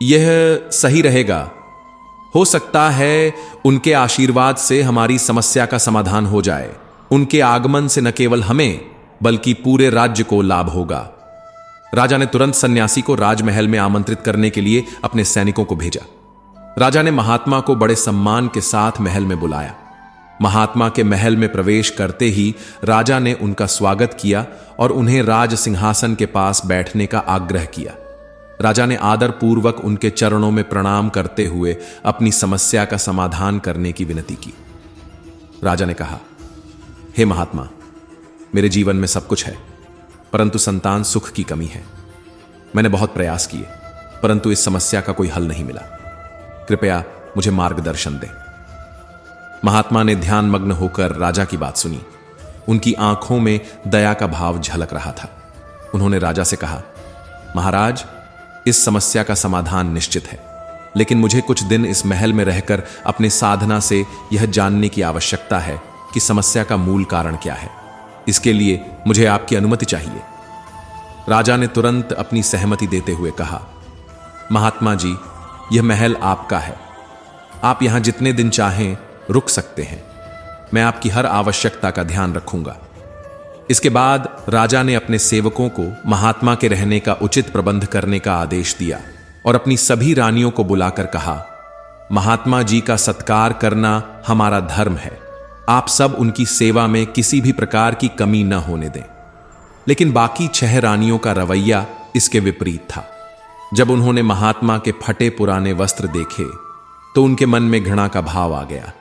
यह सही रहेगा। हो सकता है उनके आशीर्वाद से हमारी समस्या का समाधान हो जाए। उनके आगमन से न केवल हमें बल्कि पूरे राज्य को लाभ होगा। राजा ने तुरंत सन्यासी को राजमहल में आमंत्रित करने के लिए अपने सैनिकों को भेजा। राजा ने महात्मा को बड़े सम्मान के साथ महल में बुलाया। महात्मा के महल में प्रवेश करते ही राजा ने उनका स्वागत किया और उन्हें राज सिंहासन के पास बैठने का आग्रह किया। राजा ने आदर पूर्वक उनके चरणों में प्रणाम करते हुए अपनी समस्या का समाधान करने की विनती की। राजा ने कहा, हे महात्मा, मेरे जीवन में सब कुछ है, परंतु संतान सुख की कमी है। मैंने बहुत प्रयास किए, परंतु इस समस्या का कोई हल नहीं मिला। कृपया मुझे मार्गदर्शन दें। महात्मा ने ध्यानमग्न होकर राजा की बात सुनी। उनकी आंखों में दया का भाव झलक रहा था। उन्होंने राजा से कहा, महाराज, इस समस्या का समाधान निश्चित है, लेकिन मुझे कुछ दिन इस महल में रहकर अपने साधना से यह जानने की आवश्यकता है कि समस्या का मूल कारण क्या है। इसके लिए मुझे आपकी अनुमति चाहिए। राजा ने तुरंत अपनी सहमति देते हुए कहा, महात्मा जी, यह महल आपका है। आप यहां जितने दिन चाहें रुक सकते हैं। मैं आपकी हर आवश्यकता का ध्यान रखूंगा। इसके बाद राजा ने अपने सेवकों को महात्मा के रहने का उचित प्रबंध करने का आदेश दिया और अपनी सभी रानियों को बुलाकर कहा, महात्मा जी का सत्कार करना हमारा धर्म है। आप सब उनकी सेवा में किसी भी प्रकार की कमी न होने दें। लेकिन बाकी 6 रानियों का रवैया इसके विपरीत था। जब उन्होंने महात्मा के फटे पुराने वस्त्र देखे तो उनके मन में घृणा का भाव आ गया।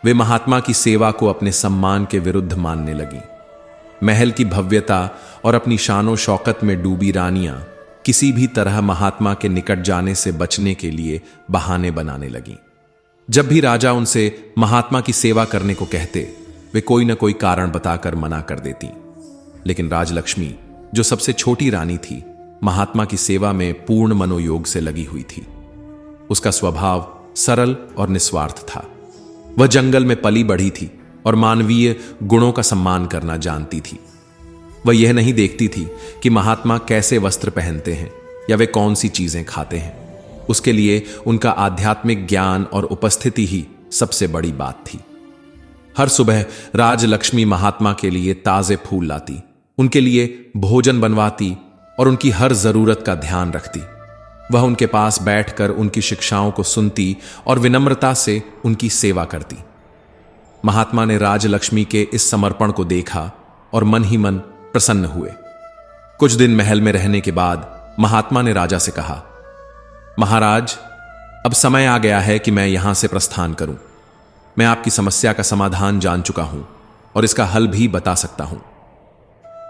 वे महात्मा की सेवा को अपने सम्मान के विरुद्ध मानने लगी। महल की भव्यता और अपनी शानो शौकत में डूबी रानियां किसी भी तरह महात्मा के निकट जाने से बचने के लिए बहाने बनाने लगीं। जब भी राजा उनसे महात्मा की सेवा करने को कहते, वे कोई न कोई कारण बताकर मना कर देती। लेकिन राजलक्ष्मी, जो सबसे छोटी रानी थी, महात्मा की सेवा में पूर्ण मनोयोग से लगी हुई थी। उसका स्वभाव सरल और निस्वार्थ था। वह जंगल में पली बढ़ी थी और मानवीय गुणों का सम्मान करना जानती थी। वह यह नहीं देखती थी कि महात्मा कैसे वस्त्र पहनते हैं या वे कौन सी चीजें खाते हैं। उसके लिए उनका आध्यात्मिक ज्ञान और उपस्थिति ही सबसे बड़ी बात थी। हर सुबह राजलक्ष्मी महात्मा के लिए ताजे फूल लाती, उनके लिए भोजन बनवाती और उनकी हर जरूरत का ध्यान रखती। वह उनके पास बैठकर उनकी शिक्षाओं को सुनती और विनम्रता से उनकी सेवा करती। महात्मा ने राजलक्ष्मी के इस समर्पण को देखा और मन ही मन प्रसन्न हुए। कुछ दिन महल में रहने के बाद महात्मा ने राजा से कहा, महाराज, अब समय आ गया है कि मैं यहां से प्रस्थान करूं। मैं आपकी समस्या का समाधान जान चुका हूं और इसका हल भी बता सकता हूं।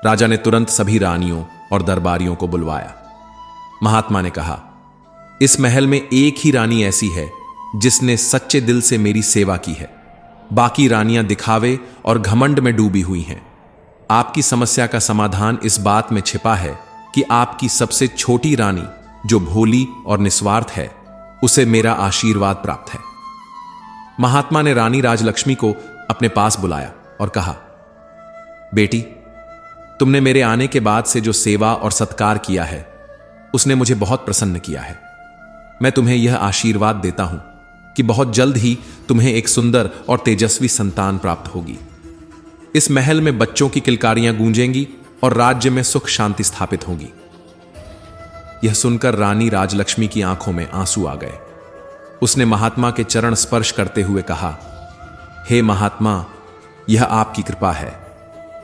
राजा ने तुरंत सभी रानियों और दरबारियों को बुलवाया। महात्मा ने कहा, इस महल में एक ही रानी ऐसी है जिसने सच्चे दिल से मेरी सेवा की है। बाकी रानियां दिखावे और घमंड में डूबी हुई हैं। आपकी समस्या का समाधान इस बात में छिपा है कि आपकी सबसे छोटी रानी, जो भोली और निस्वार्थ है, उसे मेरा आशीर्वाद प्राप्त है। महात्मा ने रानी राजलक्ष्मी को अपने पास बुलाया और कहा, बेटी, तुमने मेरे आने के बाद से जो सेवा और सत्कार किया है, उसने मुझे बहुत प्रसन्न किया है। मैं तुम्हें यह आशीर्वाद देता हूं कि बहुत जल्द ही तुम्हें एक सुंदर और तेजस्वी संतान प्राप्त होगी। इस महल में बच्चों की किलकारियां गूंजेंगी और राज्य में सुख शांति स्थापित होगी। यह सुनकर रानी राजलक्ष्मी की आंखों में आंसू आ गए। उसने महात्मा के चरण स्पर्श करते हुए कहा, हे महात्मा, यह आपकी कृपा है।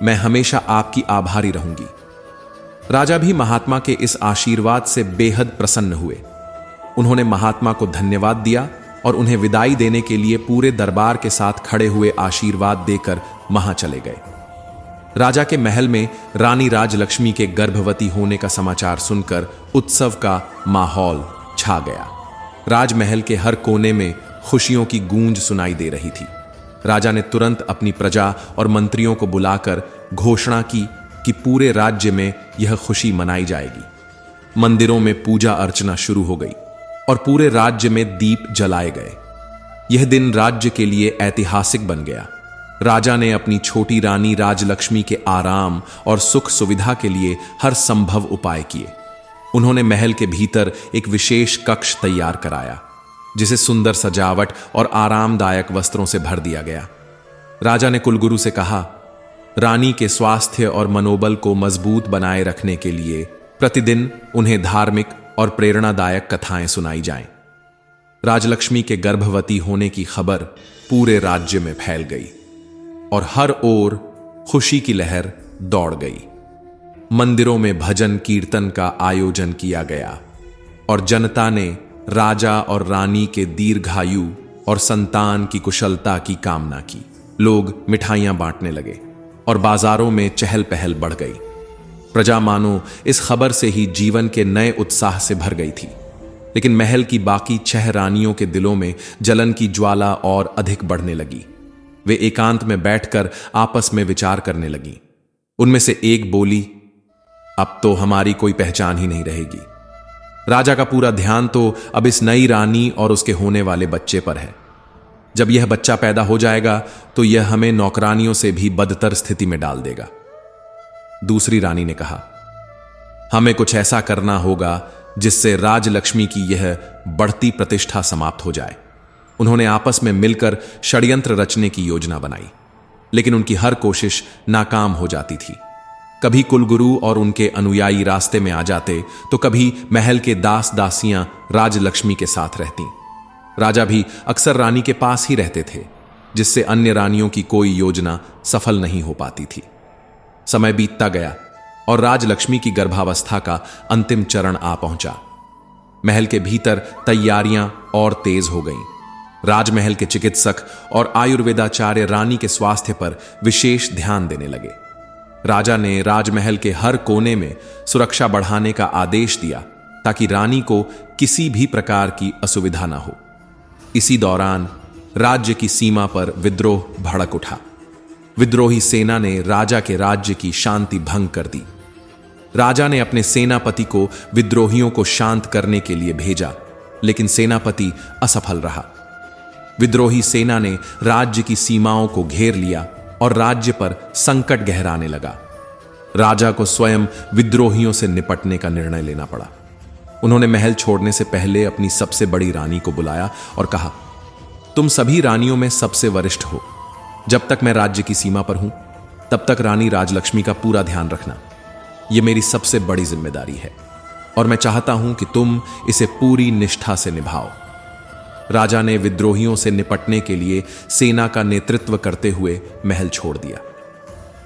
मैं हमेशा आपकी आभारी रहूंगी। राजा भी महात्मा के इस आशीर्वाद से बेहद प्रसन्न हुए। उन्होंने महात्मा को धन्यवाद दिया और उन्हें विदाई देने के लिए पूरे दरबार के साथ खड़े हुए आशीर्वाद देकर वहां चले गए। राजा के महल में रानी राजलक्ष्मी के गर्भवती होने का समाचार सुनकर उत्सव का माहौल छा गया। राजमहल के हर कोने में खुशियों की गूंज सुनाई दे रही थी। राजा ने तुरंत अपनी प्रजा और मंत्रियों को बुलाकर घोषणा की कि पूरे राज्य में यह खुशी मनाई जाएगी। मंदिरों में पूजा अर्चना शुरू हो गई और पूरे राज्य में दीप जलाए गए। यह दिन राज्य के लिए ऐतिहासिक बन गया। राजा ने अपनी छोटी रानी राजलक्ष्मी के आराम और सुख सुविधा के लिए हर संभव उपाय किए। उन्होंने महल के भीतर एक विशेष कक्ष तैयार कराया, जिसे सुंदर सजावट और आरामदायक वस्त्रों से भर दिया गया। राजा ने कुलगुरु से कहा, रानी के स्वास्थ्य और मनोबल को मजबूत बनाए रखने के लिए प्रतिदिन उन्हें धार्मिक और प्रेरणादायक कथाएं सुनाई जाएं। राजलक्ष्मी के गर्भवती होने की खबर पूरे राज्य में फैल गई और हर ओर खुशी की लहर दौड़ गई। मंदिरों में भजन कीर्तन का आयोजन किया गया और जनता ने राजा और रानी के दीर्घायु और संतान की कुशलता की कामना की। लोग मिठाइयां बांटने लगे और बाजारों में चहल पहल बढ़ गई। प्रजा मानो इस खबर से ही जीवन के नए उत्साह से भर गई थी। लेकिन महल की बाकी 6 रानियों के दिलों में जलन की ज्वाला और अधिक बढ़ने लगी। वे एकांत में बैठकर आपस में विचार करने लगी। उनमें से एक बोली, अब तो हमारी कोई पहचान ही नहीं रहेगी। राजा का पूरा ध्यान तो अब इस नई रानी और उसके होने वाले बच्चे पर है। जब यह बच्चा पैदा हो जाएगा तो यह हमें नौकरानियों से भी बदतर स्थिति में डाल देगा। दूसरी रानी ने कहा, हमें कुछ ऐसा करना होगा जिससे राजलक्ष्मी की यह बढ़ती प्रतिष्ठा समाप्त हो जाए। उन्होंने आपस में मिलकर षड्यंत्र रचने की योजना बनाई, लेकिन उनकी हर कोशिश नाकाम हो जाती थी। कभी कुलगुरु और उनके अनुयायी रास्ते में आ जाते तो कभी महल के दास दासियां राजलक्ष्मी के साथ रहती। राजा भी अक्सर रानी के पास ही रहते थे, जिससे अन्य रानियों की कोई योजना सफल नहीं हो पाती थी। समय बीतता गया और राजलक्ष्मी की गर्भावस्था का अंतिम चरण आ पहुंचा। महल के भीतर तैयारियां और तेज हो गईं। राजमहल के चिकित्सक और आयुर्वेदाचार्य रानी के स्वास्थ्य पर विशेष ध्यान देने लगे। राजा ने राजमहल के हर कोने में सुरक्षा बढ़ाने का आदेश दिया ताकि रानी को किसी भी प्रकार की असुविधा न हो। इसी दौरान राज्य की सीमा पर विद्रोह भड़क उठा। विद्रोही सेना ने राजा के राज्य की शांति भंग कर दी। राजा ने अपने सेनापति को विद्रोहियों को शांत करने के लिए भेजा, लेकिन सेनापति असफल रहा। विद्रोही सेना ने राज्य की सीमाओं को घेर लिया और राज्य पर संकट गहराने लगा। राजा को स्वयं विद्रोहियों से निपटने का निर्णय लेना पड़ा। उन्होंने महल छोड़ने से पहले अपनी सबसे बड़ी रानी को बुलाया और कहा, तुम सभी रानियों में सबसे वरिष्ठ हो। जब तक मैं राज्य की सीमा पर हूं, तब तक रानी राजलक्ष्मी का पूरा ध्यान रखना। यह मेरी सबसे बड़ी जिम्मेदारी है और मैं चाहता हूं कि तुम इसे पूरी निष्ठा से निभाओ। राजा ने विद्रोहियों से निपटने के लिए सेना का नेतृत्व करते हुए महल छोड़ दिया।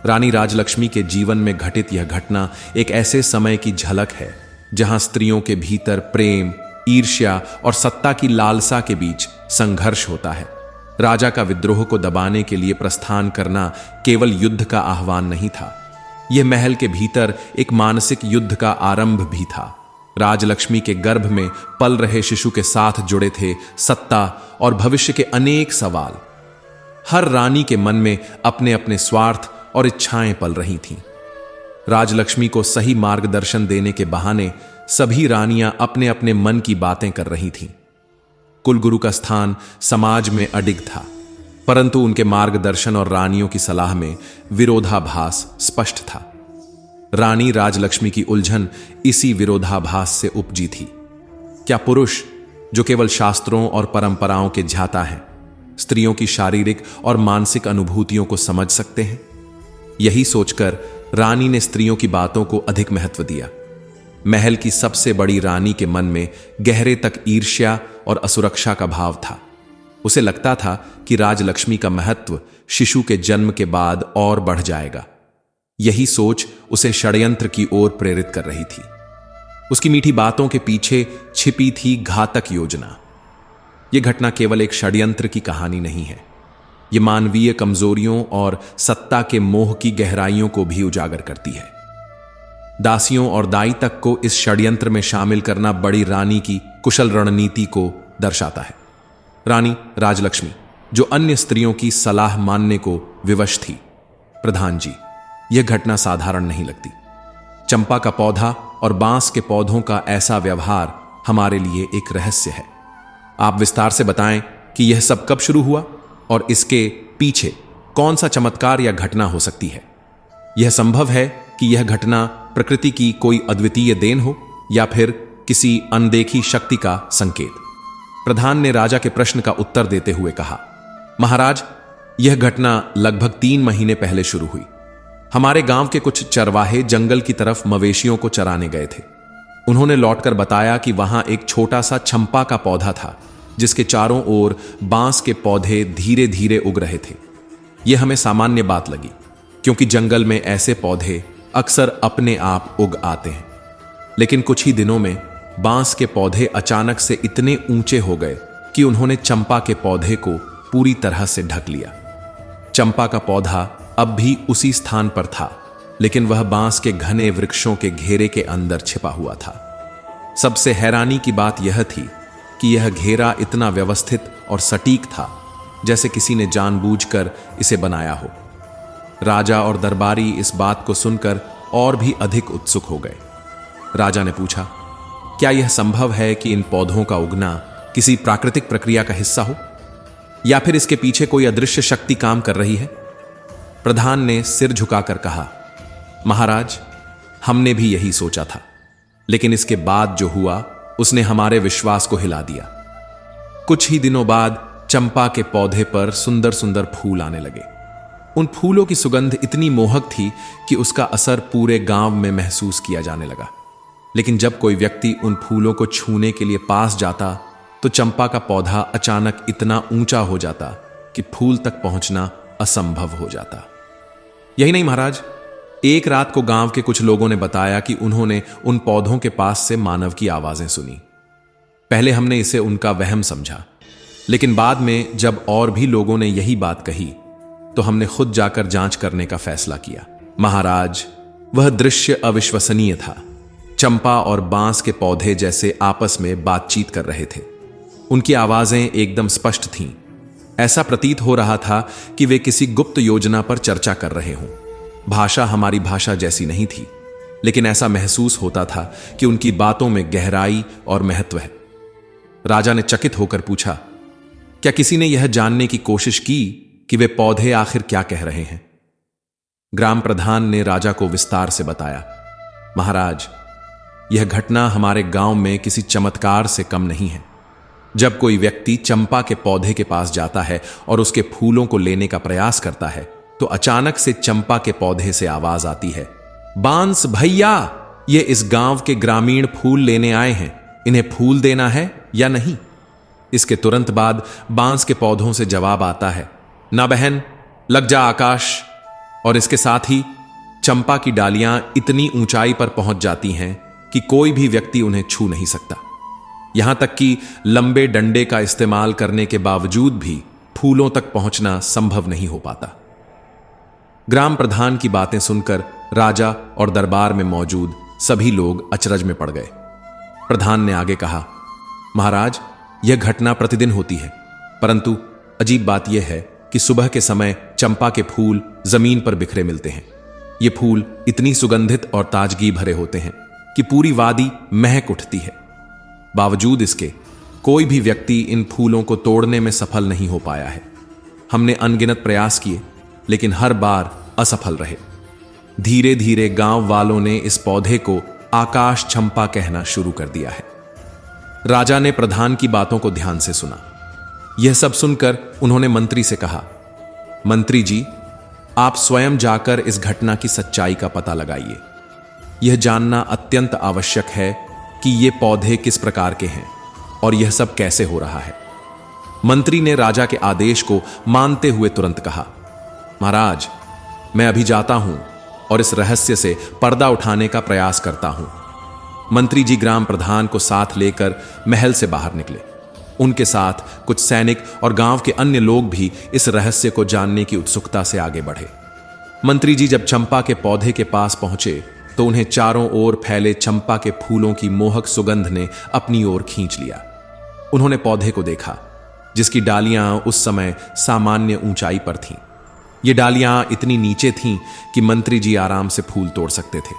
रानी राजलक्ष्मी के जीवन में घटित यह घटना एक ऐसे समय की झलक है जहां स्त्रियों के भीतर प्रेम, ईर्ष्या और सत्ता की लालसा के बीच संघर्ष होता है। राजा का विद्रोह को दबाने के लिए प्रस्थान करना केवल युद्ध का आह्वान नहीं था, यह महल के भीतर एक मानसिक युद्ध का आरंभ भी था। राजलक्ष्मी के गर्भ में पल रहे शिशु के साथ जुड़े थे सत्ता और भविष्य के अनेक सवाल। हर रानी के मन में अपने अपने स्वार्थ और इच्छाएं पल रही थीं। राजलक्ष्मी को सही मार्गदर्शन देने के बहाने सभी रानियां अपने अपने मन की बातें कर रही थीं। कुलगुरु का स्थान समाज में अडिग था, परंतु उनके मार्गदर्शन और रानियों की सलाह में विरोधाभास स्पष्ट था। रानी राजलक्ष्मी की उलझन इसी विरोधाभास से उपजी थी। क्या पुरुष, जो केवल शास्त्रों और परंपराओं के झाता हैं, स्त्रियों की शारीरिक और मानसिक अनुभूतियों को समझ सकते हैं? यही सोचकर रानी ने स्त्रियों की बातों को अधिक महत्व दिया। महल की सबसे बड़ी रानी के मन में गहरे तक ईर्ष्या और असुरक्षा का भाव था। उसे लगता था कि राजलक्ष्मी का महत्व शिशु के जन्म के बाद और बढ़ जाएगा। यही सोच उसे षड्यंत्र की ओर प्रेरित कर रही थी। उसकी मीठी बातों के पीछे छिपी थी घातक योजना। यह घटना केवल एक षड्यंत्र की कहानी नहीं है, यह मानवीय कमजोरियों और सत्ता के मोह की गहराइयों को भी उजागर करती है। दासियों और दाई तक को इस षड्यंत्र में शामिल करना बड़ी रानी की कुशल रणनीति को दर्शाता है। रानी राजलक्ष्मी, जो अन्य स्त्रियों की सलाह मानने को विवश थी। प्रधान जी, यह घटना साधारण नहीं लगती। चंपा का पौधा और बांस के पौधों का ऐसा व्यवहार हमारे लिए एक रहस्य है। आप विस्तार से बताएं कि यह सब कब शुरू हुआ और इसके पीछे कौन सा चमत्कार या घटना हो सकती है। यह संभव है कि यह घटना प्रकृति की कोई अद्वितीय देन हो या फिर किसी अनदेखी शक्ति का संकेत। प्रधान ने राजा के प्रश्न का उत्तर देते हुए कहा, महाराज, यह घटना लगभग 3 महीने पहले शुरू हुई। हमारे गांव के कुछ चरवाहे जंगल की तरफ मवेशियों को चराने गए थे। उन्होंने लौटकर बताया कि वहां एक छोटा सा चंपा का पौधा था, जिसके चारों ओर बांस के पौधे धीरे धीरे उग रहे थे। यह हमें सामान्य बात लगी, क्योंकि जंगल में ऐसे पौधे अक्सर अपने आप उग आते हैं। लेकिन कुछ ही दिनों में बांस के पौधे अचानक से इतने ऊंचे हो गए कि उन्होंने चंपा के पौधे को पूरी तरह से ढक लिया। चंपा का पौधा अब भी उसी स्थान पर था, लेकिन वह बांस के घने वृक्षों के घेरे के अंदर छिपा हुआ था। सबसे हैरानी की बात यह थी कि यह घेरा इतना व्यवस्थित और सटीक था, जैसे किसी ने जानबूझकर इसे बनाया हो। राजा और दरबारी इस बात को सुनकर और भी अधिक उत्सुक हो गए। राजा ने पूछा, क्या यह संभव है कि इन पौधों का उगना किसी प्राकृतिक प्रक्रिया का हिस्सा हो, या फिर इसके पीछे कोई अदृश्य शक्ति काम कर रही है? प्रधान ने सिर झुकाकर कहा, महाराज, हमने भी यही सोचा था, लेकिन इसके बाद जो हुआ उसने हमारे विश्वास को हिला दिया। कुछ ही दिनों बाद चंपा के पौधे पर सुंदर सुंदर फूल आने लगे। उन फूलों की सुगंध इतनी मोहक थी कि उसका असर पूरे गांव में महसूस किया जाने लगा। लेकिन जब कोई व्यक्ति उन फूलों को छूने के लिए पास जाता तो चंपा का पौधा अचानक इतना ऊंचा हो जाता कि फूल तक पहुंचना असंभव हो जाता। यही नहीं महाराज, एक रात को गांव के कुछ लोगों ने बताया कि उन्होंने उन पौधों के पास से मानव की आवाजें सुनी। पहले हमने इसे उनका वहम समझा, लेकिन बाद में जब और भी लोगों ने यही बात कही तो हमने खुद जाकर जांच करने का फैसला किया। महाराज, वह दृश्य अविश्वसनीय था। चंपा और बांस के पौधे जैसे आपस में बातचीत कर रहे थे। उनकी आवाजें एकदम स्पष्ट थीं। ऐसा प्रतीत हो रहा था कि वे किसी गुप्त योजना पर चर्चा कर रहे हों। भाषा हमारी भाषा जैसी नहीं थी, लेकिन ऐसा महसूस होता था कि उनकी बातों में गहराई और महत्व है। राजा ने चकित होकर पूछा, क्या किसी ने यह जानने की कोशिश की कि वे पौधे आखिर क्या कह रहे हैं? ग्राम प्रधान ने राजा को विस्तार से बताया, महाराज, यह घटना हमारे गांव में किसी चमत्कार से कम नहीं है। जब कोई व्यक्ति चंपा के पौधे के पास जाता है और उसके फूलों को लेने का प्रयास करता है तो अचानक से चंपा के पौधे से आवाज आती है, बांस भैया, ये इस गांव के ग्रामीण फूल लेने आए हैं, इन्हें फूल देना है या नहीं? इसके तुरंत बाद बांस के पौधों से जवाब आता है, ना बहन, लग जा आकाश। और इसके साथ ही चंपा की डालियां इतनी ऊंचाई पर पहुंच जाती हैं कि कोई भी व्यक्ति उन्हें छू नहीं सकता। यहां तक कि लंबे डंडे का इस्तेमाल करने के बावजूद भी फूलों तक पहुंचना संभव नहीं हो पाता। ग्राम प्रधान की बातें सुनकर राजा और दरबार में मौजूद सभी लोग अचरज में पड़ गए। प्रधान ने आगे कहा, महाराज, यह घटना प्रतिदिन होती है, परंतु अजीब बात यह है कि सुबह के समय चंपा के फूल जमीन पर बिखरे मिलते हैं। ये फूल इतनी सुगंधित और ताजगी भरे होते हैं कि पूरी वादी महक उठती है। बावजूद इसके कोई भी व्यक्ति इन फूलों को तोड़ने में सफल नहीं हो पाया है। हमने अनगिनत प्रयास किए, लेकिन हर बार असफल रहे। धीरे धीरे गांव वालों ने इस पौधे को आकाश चंपा कहना शुरू कर दिया है। राजा ने प्रधान की बातों को ध्यान से सुना। यह सब सुनकर उन्होंने मंत्री से कहा, मंत्री जी, आप स्वयं जाकर इस घटना की सच्चाई का पता लगाइए। यह जानना अत्यंत आवश्यक है कि ये पौधे किस प्रकार के हैं और यह सब कैसे हो रहा है। मंत्री ने राजा के आदेश को मानते हुए तुरंत कहा, महाराज, मैं अभी जाता हूं और इस रहस्य से पर्दा उठाने का प्रयास करता हूं। मंत्री जी ग्राम प्रधान को साथ लेकर महल से बाहर निकले। उनके साथ कुछ सैनिक और गांव के अन्य लोग भी इस रहस्य को जानने की उत्सुकता से आगे बढ़े। मंत्री जी जब चंपा के पौधे के पास पहुंचे तो उन्हें चारों ओर फैले चंपा के फूलों की मोहक सुगंध ने अपनी ओर खींच लिया। उन्होंने पौधे को देखा, जिसकी डालियां उस समय सामान्य ऊंचाई पर थीं। ये डालियां इतनी नीचे थीं कि मंत्री जी आराम से फूल तोड़ सकते थे।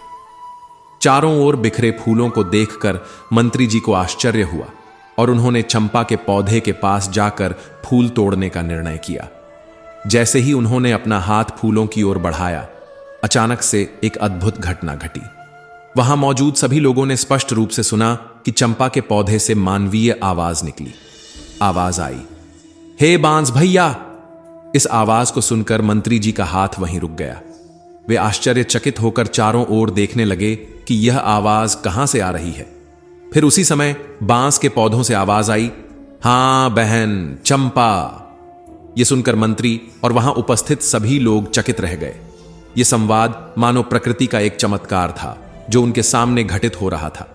चारों ओर बिखरे फूलों को देखकर मंत्री जी को आश्चर्य हुआ और उन्होंने चंपा के पौधे के पास जाकर फूल तोड़ने का निर्णय किया। जैसे ही उन्होंने अपना हाथ फूलों की ओर बढ़ाया, अचानक से एक अद्भुत घटना घटी। वहां मौजूद सभी लोगों ने स्पष्ट रूप से सुना कि चंपा के पौधे से मानवीय आवाज निकली। आवाज आई, हे बांस भैया। इस आवाज को सुनकर मंत्री जी का हाथ वहीं रुक गया। वे आश्चर्यचकित होकर चारों ओर देखने लगे कि यह आवाज कहां से आ रही है। फिर उसी समय बांस के पौधों से आवाज आई, हां बहन, चंपा। यह सुनकर मंत्री और वहां उपस्थित सभी लोग चकित रह गए। यह संवाद मानो प्रकृति का एक चमत्कार था जो उनके सामने घटित हो रहा था।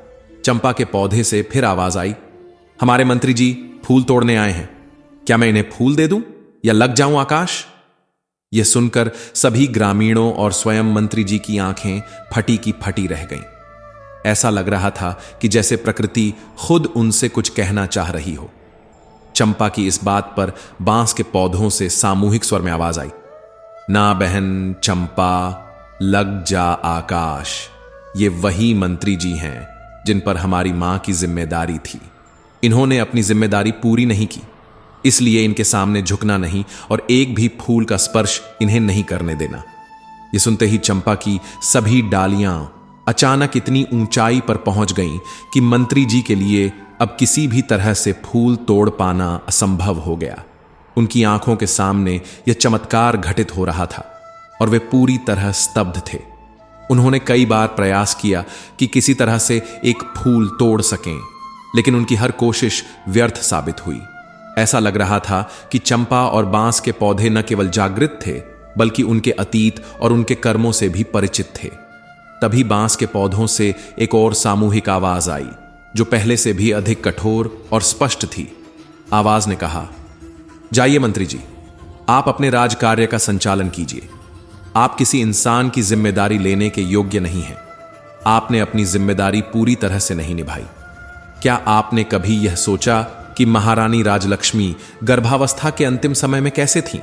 चंपा के पौधे से फिर आवाज आई, हमारे मंत्री जी फूल तोड़ने आए हैं। क्या मैं इन्हें फूल दे दूं या लग जाऊं आकाश? यह सुनकर सभी ग्रामीणों और स्वयं मंत्री जी की आंखें फटी की फटी रह गईं। ऐसा लग रहा था कि जैसे प्रकृति खुद उनसे कुछ कहना चाह रही हो। चंपा की इस बात पर बांस के पौधों से सामूहिक स्वर में आवाज आई, ना बहन चंपा, लग जा आकाश। ये वही मंत्री जी हैं जिन पर हमारी मां की जिम्मेदारी थी। इन्होंने अपनी जिम्मेदारी पूरी नहीं की, इसलिए इनके सामने झुकना नहीं और एक भी फूल का स्पर्श इन्हें नहीं करने देना। ये सुनते ही चंपा की सभी डालियां अचानक इतनी ऊंचाई पर पहुंच गईं कि मंत्री जी के लिए अब किसी भी तरह से फूल तोड़ पाना असंभव हो गया। उनकी आंखों के सामने यह चमत्कार घटित हो रहा था और वे पूरी तरह स्तब्ध थे। उन्होंने कई बार प्रयास किया कि किसी तरह से एक फूल तोड़ सकें, लेकिन उनकी हर कोशिश व्यर्थ साबित हुई। ऐसा लग रहा था कि चंपा और बांस के पौधे न केवल जागृत थे, बल्कि उनके अतीत और उनके कर्मों से भी परिचित थे। तभी बांस के पौधों से एक और सामूहिक आवाज आई, जो पहले से भी अधिक कठोर और स्पष्ट थी। आवाज ने कहा, जाइए मंत्री जी, आप अपने राज कार्य का संचालन कीजिए। आप किसी इंसान की जिम्मेदारी लेने के योग्य नहीं हैं। आपने अपनी जिम्मेदारी पूरी तरह से नहीं निभाई। क्या आपने कभी यह सोचा कि महारानी राजलक्ष्मी गर्भावस्था के अंतिम समय में कैसे थीं?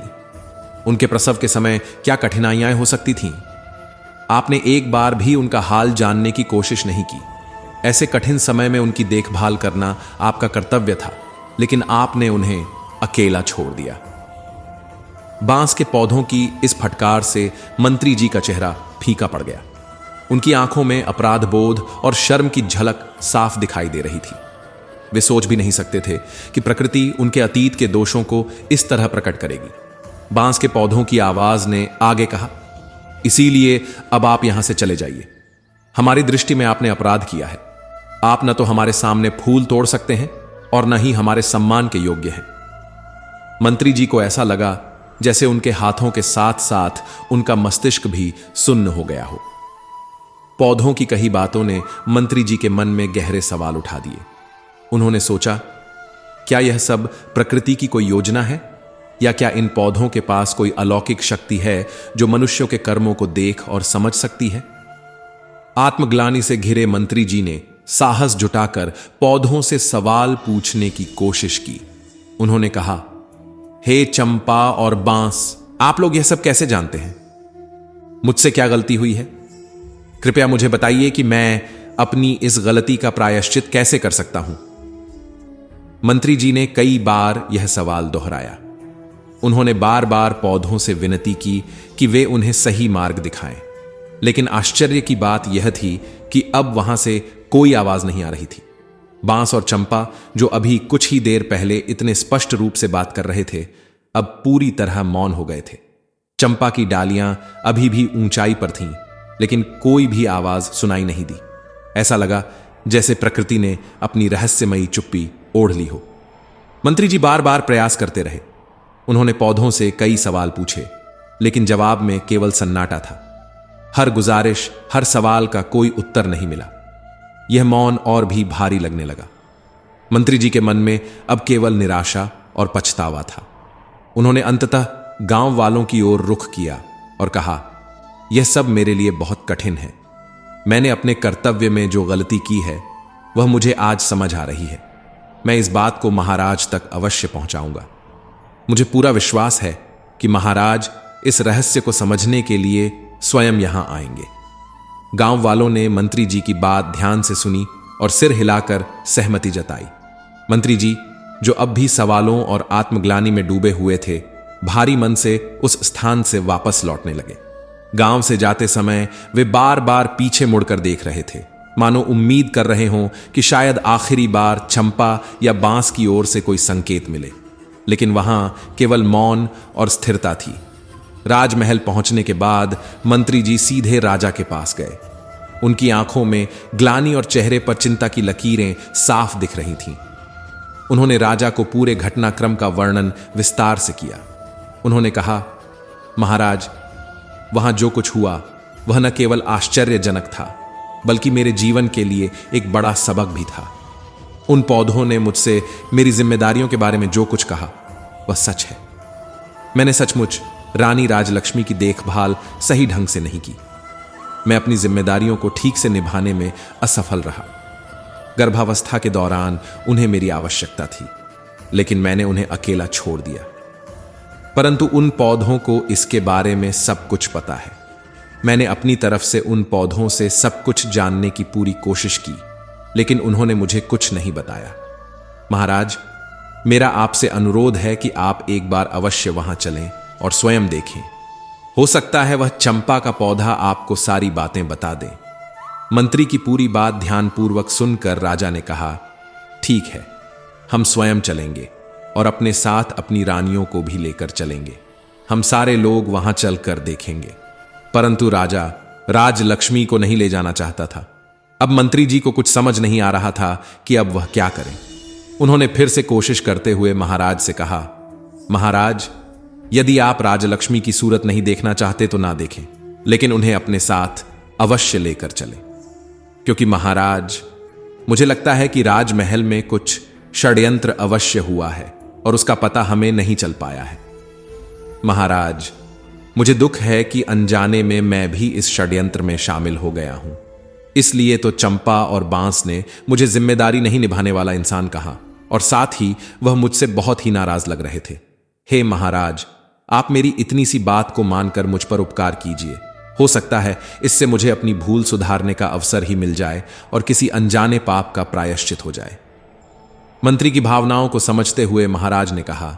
उनके प्रसव के समय क्या कठिनाइयां हो सकती थीं? आपने एक बार भी उनका हाल जानने की कोशिश नहीं की। ऐसे कठिन समय में उनकी देखभाल करना आपका कर्तव्य था, लेकिन आपने उन्हें अकेला छोड़ दिया। बांस के पौधों की इस फटकार से मंत्री जी का चेहरा फीका पड़ गया। उनकी आंखों में अपराध बोध और शर्म की झलक साफ दिखाई दे रही थी। वे सोच भी नहीं सकते थे कि प्रकृति उनके अतीत के दोषों को इस तरह प्रकट करेगी। बांस के पौधों की आवाज ने आगे कहा, इसीलिए अब आप यहां से चले जाइए। हमारी दृष्टि में आपने अपराध किया है। आप न तो हमारे सामने फूल तोड़ सकते हैं और न ही हमारे सम्मान के योग्य हैं। मंत्री जी को ऐसा लगा जैसे उनके हाथों के साथ साथ उनका मस्तिष्क भी सुन्न हो गया हो। पौधों की कही बातों ने मंत्री जी के मन में गहरे सवाल उठा दिए। उन्होंने सोचा, क्या यह सब प्रकृति की कोई योजना है, या क्या इन पौधों के पास कोई अलौकिक शक्ति है जो मनुष्यों के कर्मों को देख और समझ सकती है? आत्मग्लानि से घिरे मंत्री जी ने साहस जुटाकर पौधों से सवाल पूछने की कोशिश की। उन्होंने कहा, हे चंपा और बांस, आप लोग यह सब कैसे जानते हैं? मुझसे क्या गलती हुई है? कृपया मुझे बताइए कि मैं अपनी इस गलती का प्रायश्चित कैसे कर सकता हूं। मंत्री जी ने कई बार यह सवाल दोहराया। उन्होंने बार बार पौधों से विनती की कि वे उन्हें सही मार्ग दिखाएं, लेकिन आश्चर्य की बात यह थी कि अब वहां से कोई आवाज नहीं आ रही थी। बांस और चंपा, जो अभी कुछ ही देर पहले इतने स्पष्ट रूप से बात कर रहे थे, अब पूरी तरह मौन हो गए थे। चंपा की डालियां अभी भी ऊंचाई पर थीं, लेकिन कोई भी आवाज सुनाई नहीं दी। ऐसा लगा जैसे प्रकृति ने अपनी रहस्यमयी चुप्पी ओढ़ ली हो। मंत्री जी बार बार प्रयास करते रहे। उन्होंने पौधों से कई सवाल पूछे, लेकिन जवाब में केवल सन्नाटा था। हर गुजारिश, हर सवाल का कोई उत्तर नहीं मिला। यह मौन और भी भारी लगने लगा। मंत्री जी के मन में अब केवल निराशा और पछतावा था। उन्होंने अंततः गांव वालों की ओर रुख किया और कहा, यह सब मेरे लिए बहुत कठिन है। मैंने अपने कर्तव्य में जो गलती की है वह मुझे आज समझ आ रही है। मैं इस बात को महाराज तक अवश्य पहुंचाऊंगा। मुझे पूरा विश्वास है कि महाराज इस रहस्य को समझने के लिए स्वयं यहां आएंगे। गांव वालों ने मंत्री जी की बात ध्यान से सुनी और सिर हिलाकर सहमति जताई। मंत्री जी, जो अब भी सवालों और आत्मग्लानि में डूबे हुए थे, भारी मन से उस स्थान से वापस लौटने लगे। गांव से जाते समय वे बार बार पीछे मुड़कर देख रहे थे, मानो उम्मीद कर रहे हों कि शायद आखिरी बार चंपा या बांस की ओर से कोई संकेत मिले, लेकिन वहां केवल मौन और स्थिरता थी। राजमहल पहुंचने के बाद मंत्री जी सीधे राजा के पास गए। उनकी आंखों में ग्लानि और चेहरे पर चिंता की लकीरें साफ दिख रही थीं। उन्होंने राजा को पूरे घटनाक्रम का वर्णन विस्तार से किया। उन्होंने कहा, महाराज, वहां जो कुछ हुआ वह न केवल आश्चर्यजनक था, बल्कि मेरे जीवन के लिए एक बड़ा सबक भी था। उन पौधों ने मुझसे मेरी जिम्मेदारियों के बारे में जो कुछ कहा वह सच है। मैंने सचमुच रानी राजलक्ष्मी की देखभाल सही ढंग से नहीं की। मैं अपनी जिम्मेदारियों को ठीक से निभाने में असफल रहा। गर्भावस्था के दौरान उन्हें मेरी आवश्यकता थी, लेकिन मैंने उन्हें अकेला छोड़ दिया। परंतु उन पौधों को इसके बारे में सब कुछ पता है। मैंने अपनी तरफ से उन पौधों से सब कुछ जानने की पूरी कोशिश की, लेकिन उन्होंने मुझे कुछ नहीं बताया। महाराज, मेरा आपसे अनुरोध है कि आप एक बार अवश्य वहां चलें और स्वयं देखें। हो सकता है वह चंपा का पौधा आपको सारी बातें बता दे। मंत्री की पूरी बात ध्यानपूर्वक सुनकर राजा ने कहा, ठीक है, हम स्वयं चलेंगे और अपने साथ अपनी रानियों को भी लेकर चलेंगे। हम सारे लोग वहां चलकर देखेंगे। परंतु राजा राजलक्ष्मी को नहीं ले जाना चाहता था। अब मंत्री जी को कुछ समझ नहीं आ रहा था कि अब वह क्या करें। उन्होंने फिर से कोशिश करते हुए महाराज से कहा, महाराज, यदि आप राजलक्ष्मी की सूरत नहीं देखना चाहते तो ना देखें, लेकिन उन्हें अपने साथ अवश्य लेकर चलें, क्योंकि महाराज, मुझे लगता है कि राजमहल में कुछ षड्यंत्र अवश्य हुआ है और उसका पता हमें नहीं चल पाया है। महाराज, मुझे दुख है कि अनजाने में मैं भी इस षड्यंत्र में शामिल हो गया हूं। इसलिए तो चंपा और बांस ने मुझे जिम्मेदारी नहीं निभाने वाला इंसान कहा, और साथ ही वह मुझसे बहुत ही नाराज लग रहे थे। हे महाराज, आप मेरी इतनी सी बात को मानकर मुझ पर उपकार कीजिए। हो सकता है इससे मुझे अपनी भूल सुधारने का अवसर ही मिल जाए और किसी अनजाने पाप का प्रायश्चित हो जाए। मंत्री की भावनाओं को समझते हुए महाराज ने कहा,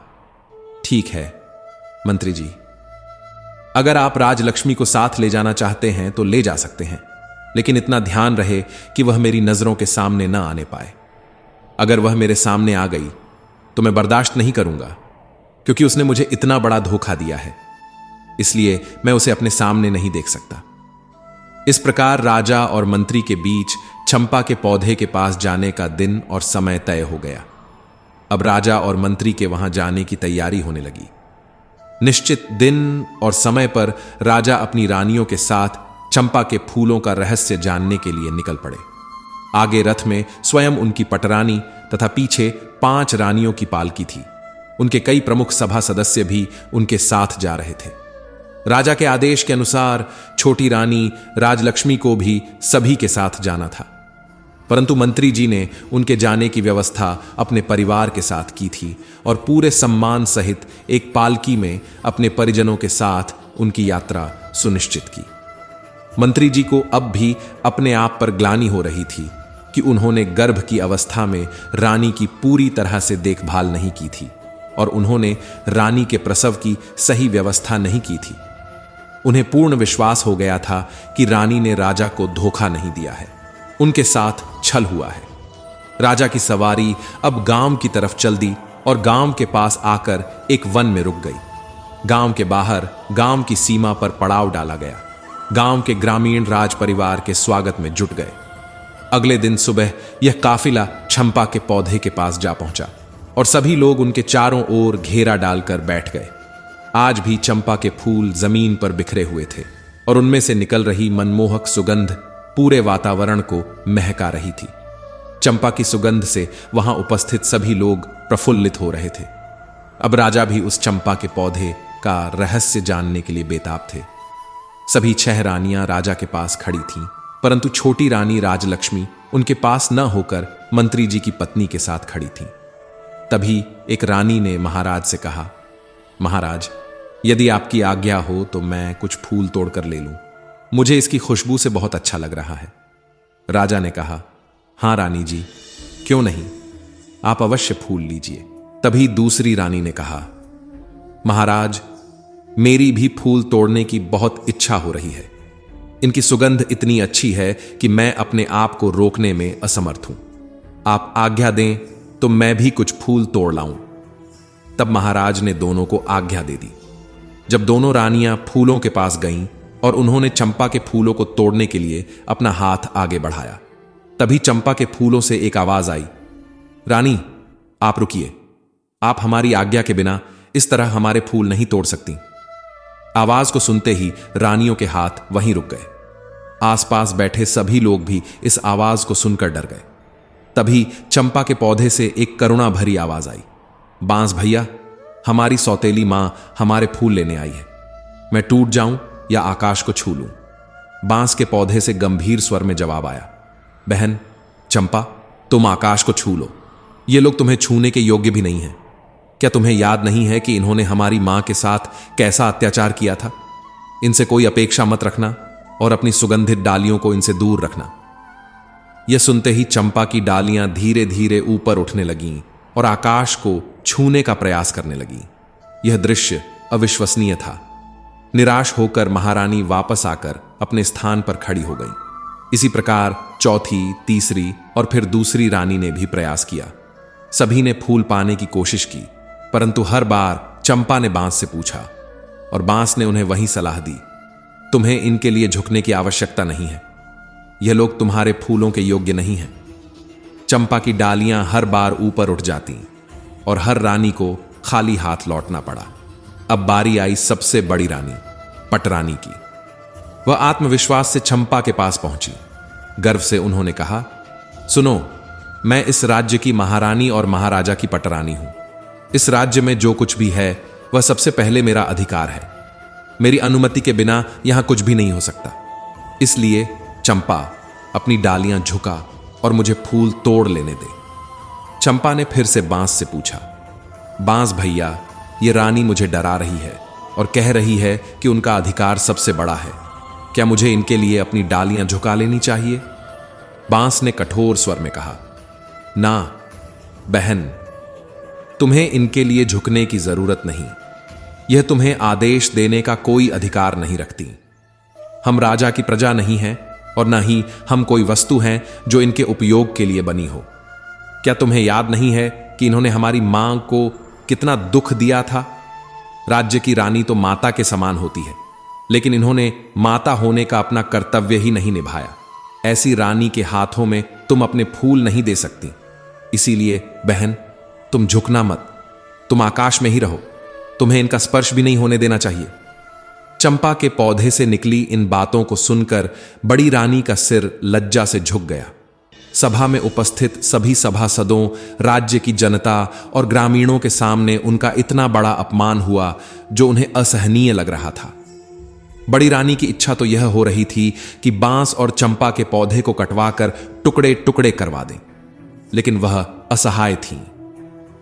ठीक है मंत्री जी, अगर आप राजलक्ष्मी को साथ ले जाना चाहते हैं तो ले जा सकते हैं, लेकिन इतना ध्यान रहे कि वह मेरी नजरों के सामने न आने पाए। अगर वह मेरे सामने आ गई तो मैं बर्दाश्त नहीं करूंगा, क्योंकि उसने मुझे इतना बड़ा धोखा दिया है। इसलिए मैं उसे अपने सामने नहीं देख सकता। इस प्रकार राजा और मंत्री के बीच चंपा के पौधे के पास जाने का दिन और समय तय हो गया। अब राजा और मंत्री के वहां जाने की तैयारी होने लगी। निश्चित दिन और समय पर राजा अपनी रानियों के साथ चंपा के फूलों का रहस्य जानने के लिए निकल पड़े। आगे रथ में स्वयं उनकी पटरानी तथा पीछे 5 रानियों की पालकी थी। उनके कई प्रमुख सभा सदस्य भी उनके साथ जा रहे थे। राजा के आदेश के अनुसार छोटी रानी राजलक्ष्मी को भी सभी के साथ जाना था, परंतु मंत्री जी ने उनके जाने की व्यवस्था अपने परिवार के साथ की थी और पूरे सम्मान सहित एक पालकी में अपने परिजनों के साथ उनकी यात्रा सुनिश्चित की। मंत्री जी को अब भी अपने आप पर ग्लानि हो रही थी कि उन्होंने गर्भ की अवस्था में रानी की पूरी तरह से देखभाल नहीं की थी और उन्होंने रानी के प्रसव की सही व्यवस्था नहीं की थी। उन्हें पूर्ण विश्वास हो गया था कि रानी ने राजा को धोखा नहीं दिया है, उनके साथ छल हुआ है। राजा की सवारी अब गांव की तरफ चल दी और गांव के पास आकर एक वन में रुक गई। गांव के बाहर गांव की सीमा पर पड़ाव डाला गया। गांव के ग्रामीण राज परिवार के स्वागत में जुट गए। अगले दिन सुबह यह काफिला चंपा के पौधे के पास जा पहुंचा और सभी लोग उनके चारों ओर घेरा डालकर बैठ गए। आज भी चंपा के फूल जमीन पर बिखरे हुए थे और उनमें से निकल रही मनमोहक सुगंध पूरे वातावरण को महका रही थी। चंपा की सुगंध से वहां उपस्थित सभी लोग प्रफुल्लित हो रहे थे। अब राजा भी उस चंपा के पौधे का रहस्य जानने के लिए बेताब थे। सभी 6 रानियां राजा के पास खड़ी थीं, परंतु छोटी रानी राजलक्ष्मी उनके पास न होकर मंत्री जी की पत्नी के साथ खड़ी थी। तभी एक रानी ने महाराज से कहा, महाराज, यदि आपकी आज्ञा हो तो मैं कुछ फूल तोड़कर ले लूं। मुझे इसकी खुशबू से बहुत अच्छा लग रहा है। राजा ने कहा, हां रानी जी, क्यों नहीं, आप अवश्य फूल लीजिए। तभी दूसरी रानी ने कहा, महाराज, मेरी भी फूल तोड़ने की बहुत इच्छा हो रही है। इनकी सुगंध इतनी अच्छी है कि मैं अपने आप को रोकने में असमर्थ हूं। आप आज्ञा दें तो मैं भी कुछ फूल तोड़ लाऊं। तब महाराज ने दोनों को आज्ञा दे दी। जब दोनों रानियां फूलों के पास गईं और उन्होंने चंपा के फूलों को तोड़ने के लिए अपना हाथ आगे बढ़ाया, तभी चंपा के फूलों से एक आवाज आई, रानी, आप रुकिए। आप हमारी आज्ञा के बिना इस तरह हमारे फूल नहीं तोड़ सकती। आवाज को सुनते ही रानियों के हाथ वहीं रुक गए। आसपास बैठे सभी लोग भी इस आवाज को सुनकर डर गए। तभी चंपा के पौधे से एक करुणा भरी आवाज आई, बांस भैया, हमारी सौतेली मां हमारे फूल लेने आई है। मैं टूट जाऊं या आकाश को छू लूं। बांस के पौधे से गंभीर स्वर में जवाब आया, बहन चंपा, तुम आकाश को छू लो। ये लोग तुम्हें छूने के योग्य भी नहीं हैं। क्या तुम्हें याद नहीं है कि इन्होंने हमारी मां के साथ कैसा अत्याचार किया था? इनसे कोई अपेक्षा मत रखना और अपनी सुगंधित डालियों को इनसे दूर रखना। यह सुनते ही चंपा की डालियां धीरे धीरे ऊपर उठने लगीं और आकाश को छूने का प्रयास करने लगीं। यह दृश्य अविश्वसनीय था। निराश होकर महारानी वापस आकर अपने स्थान पर खड़ी हो गई। इसी प्रकार चौथी, तीसरी और फिर दूसरी रानी ने भी प्रयास किया। सभी ने फूल पाने की कोशिश की, परंतु हर बार चंपा ने बांस से पूछा और बांस ने उन्हें वही सलाह दी, तुम्हें इनके लिए झुकने की आवश्यकता नहीं है। यह लोग तुम्हारे फूलों के योग्य नहीं हैं। चंपा की डालियां हर बार ऊपर उठ जाती और हर रानी को खाली हाथ लौटना पड़ा। अब बारी आई सबसे बड़ी रानी, पटरानी की। वह आत्मविश्वास से चंपा के पास पहुंची। गर्व से उन्होंने कहा, सुनो, मैं इस राज्य की महारानी और महाराजा की पटरानी हूं। इस राज्य में जो कुछ भी है वह सबसे पहले मेरा अधिकार है। मेरी अनुमति के बिना यहां कुछ भी नहीं हो सकता। इसलिए चंपा, अपनी डालियां झुका और मुझे फूल तोड़ लेने दे। चंपा ने फिर से बांस से पूछा, बांस भैया, ये रानी मुझे डरा रही है और कह रही है कि उनका अधिकार सबसे बड़ा है। क्या मुझे इनके लिए अपनी डालियां झुका लेनी चाहिए? बांस ने कठोर स्वर में कहा, ना बहन, तुम्हें इनके लिए झुकने की जरूरत नहीं। यह तुम्हें आदेश देने का कोई अधिकार नहीं रखती। हम राजा की प्रजा नहीं हैं और न ही हम कोई वस्तु हैं जो इनके उपयोग के लिए बनी हो। क्या तुम्हें याद नहीं है कि इन्होंने हमारी मां को कितना दुख दिया था? राज्य की रानी तो माता के समान होती है, लेकिन इन्होंने माता होने का अपना कर्तव्य ही नहीं निभाया। ऐसी रानी के हाथों में तुम अपने फूल नहीं दे सकती। इसीलिए बहन, तुम झुकना मत, तुम आकाश में ही रहो। तुम्हें इनका स्पर्श भी नहीं होने देना चाहिए। चंपा के पौधे से निकली इन बातों को सुनकर बड़ी रानी का सिर लज्जा से झुक गया। सभा में उपस्थित सभी सभासदों, राज्य की जनता और ग्रामीणों के सामने उनका इतना बड़ा अपमान हुआ जो उन्हें असहनीय लग रहा था। बड़ी रानी की इच्छा तो यह हो रही थी कि बांस और चंपा के पौधे को कटवाकर टुकड़े टुकड़े करवा दें, लेकिन वह असहाय थीं।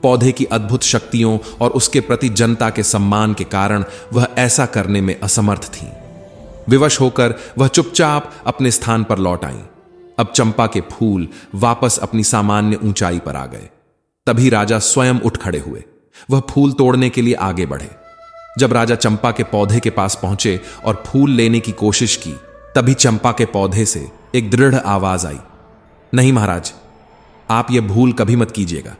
पौधे की अद्भुत शक्तियों और उसके प्रति जनता के सम्मान के कारण वह ऐसा करने में असमर्थ थीं। विवश होकर वह चुपचाप अपने स्थान पर लौट आईं। अब चंपा के फूल वापस अपनी सामान्य ऊंचाई पर आ गए। तभी राजा स्वयं उठ खड़े हुए। वह फूल तोड़ने के लिए आगे बढ़े। जब राजा चंपा के पौधे के पास पहुंचे और फूल लेने की कोशिश की, तभी चंपा के पौधे से एक दृढ़ आवाज आई, नहीं महाराज, आप यह भूल कभी मत कीजिएगा।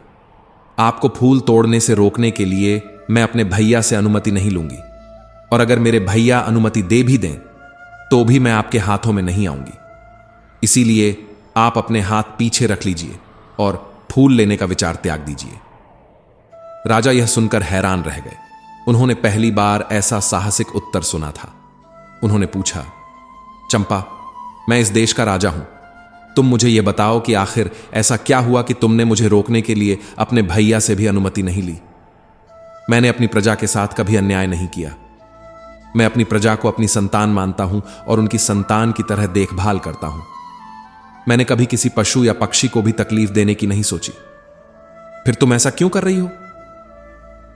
आपको फूल तोड़ने से रोकने के लिए मैं अपने भैया से अनुमति नहीं लूंगी, और अगर मेरे भैया अनुमति दे भी दें तो भी मैं आपके हाथों में नहीं आऊंगी। इसीलिए आप अपने हाथ पीछे रख लीजिए और फूल लेने का विचार त्याग दीजिए। राजा यह सुनकर हैरान रह गए। उन्होंने पहली बार ऐसा साहसिक उत्तर सुना था। उन्होंने पूछा, चंपा, मैं इस देश का राजा हूं। तुम मुझे यह बताओ कि आखिर ऐसा क्या हुआ कि तुमने मुझे रोकने के लिए अपने भैया से भी अनुमति नहीं ली। मैंने अपनी प्रजा के साथ कभी अन्याय नहीं किया। मैं अपनी प्रजा को अपनी संतान मानता हूं और उनकी संतान की तरह देखभाल करता हूं। मैंने कभी किसी पशु या पक्षी को भी तकलीफ देने की नहीं सोची। फिर तुम ऐसा क्यों कर रही हो?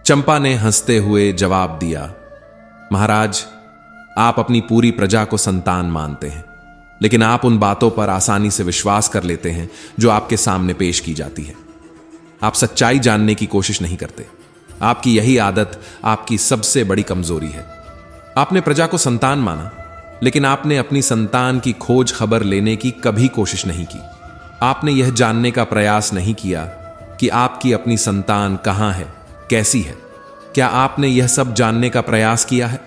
चंपा ने हंसते हुए जवाब दिया, महाराज, आप अपनी पूरी प्रजा को संतान मानते हैं, लेकिन आप उन बातों पर आसानी से विश्वास कर लेते हैं जो आपके सामने पेश की जाती है। आप सच्चाई जानने की कोशिश नहीं करते। आपकी यही आदत आपकी सबसे बड़ी कमजोरी है। आपने प्रजा को संतान माना, लेकिन आपने अपनी संतान की खोज खबर लेने की कभी कोशिश नहीं की। आपने यह जानने का प्रयास नहीं किया कि आपकी अपनी संतान कहां है, कैसी है। क्या आपने यह सब जानने का प्रयास किया है?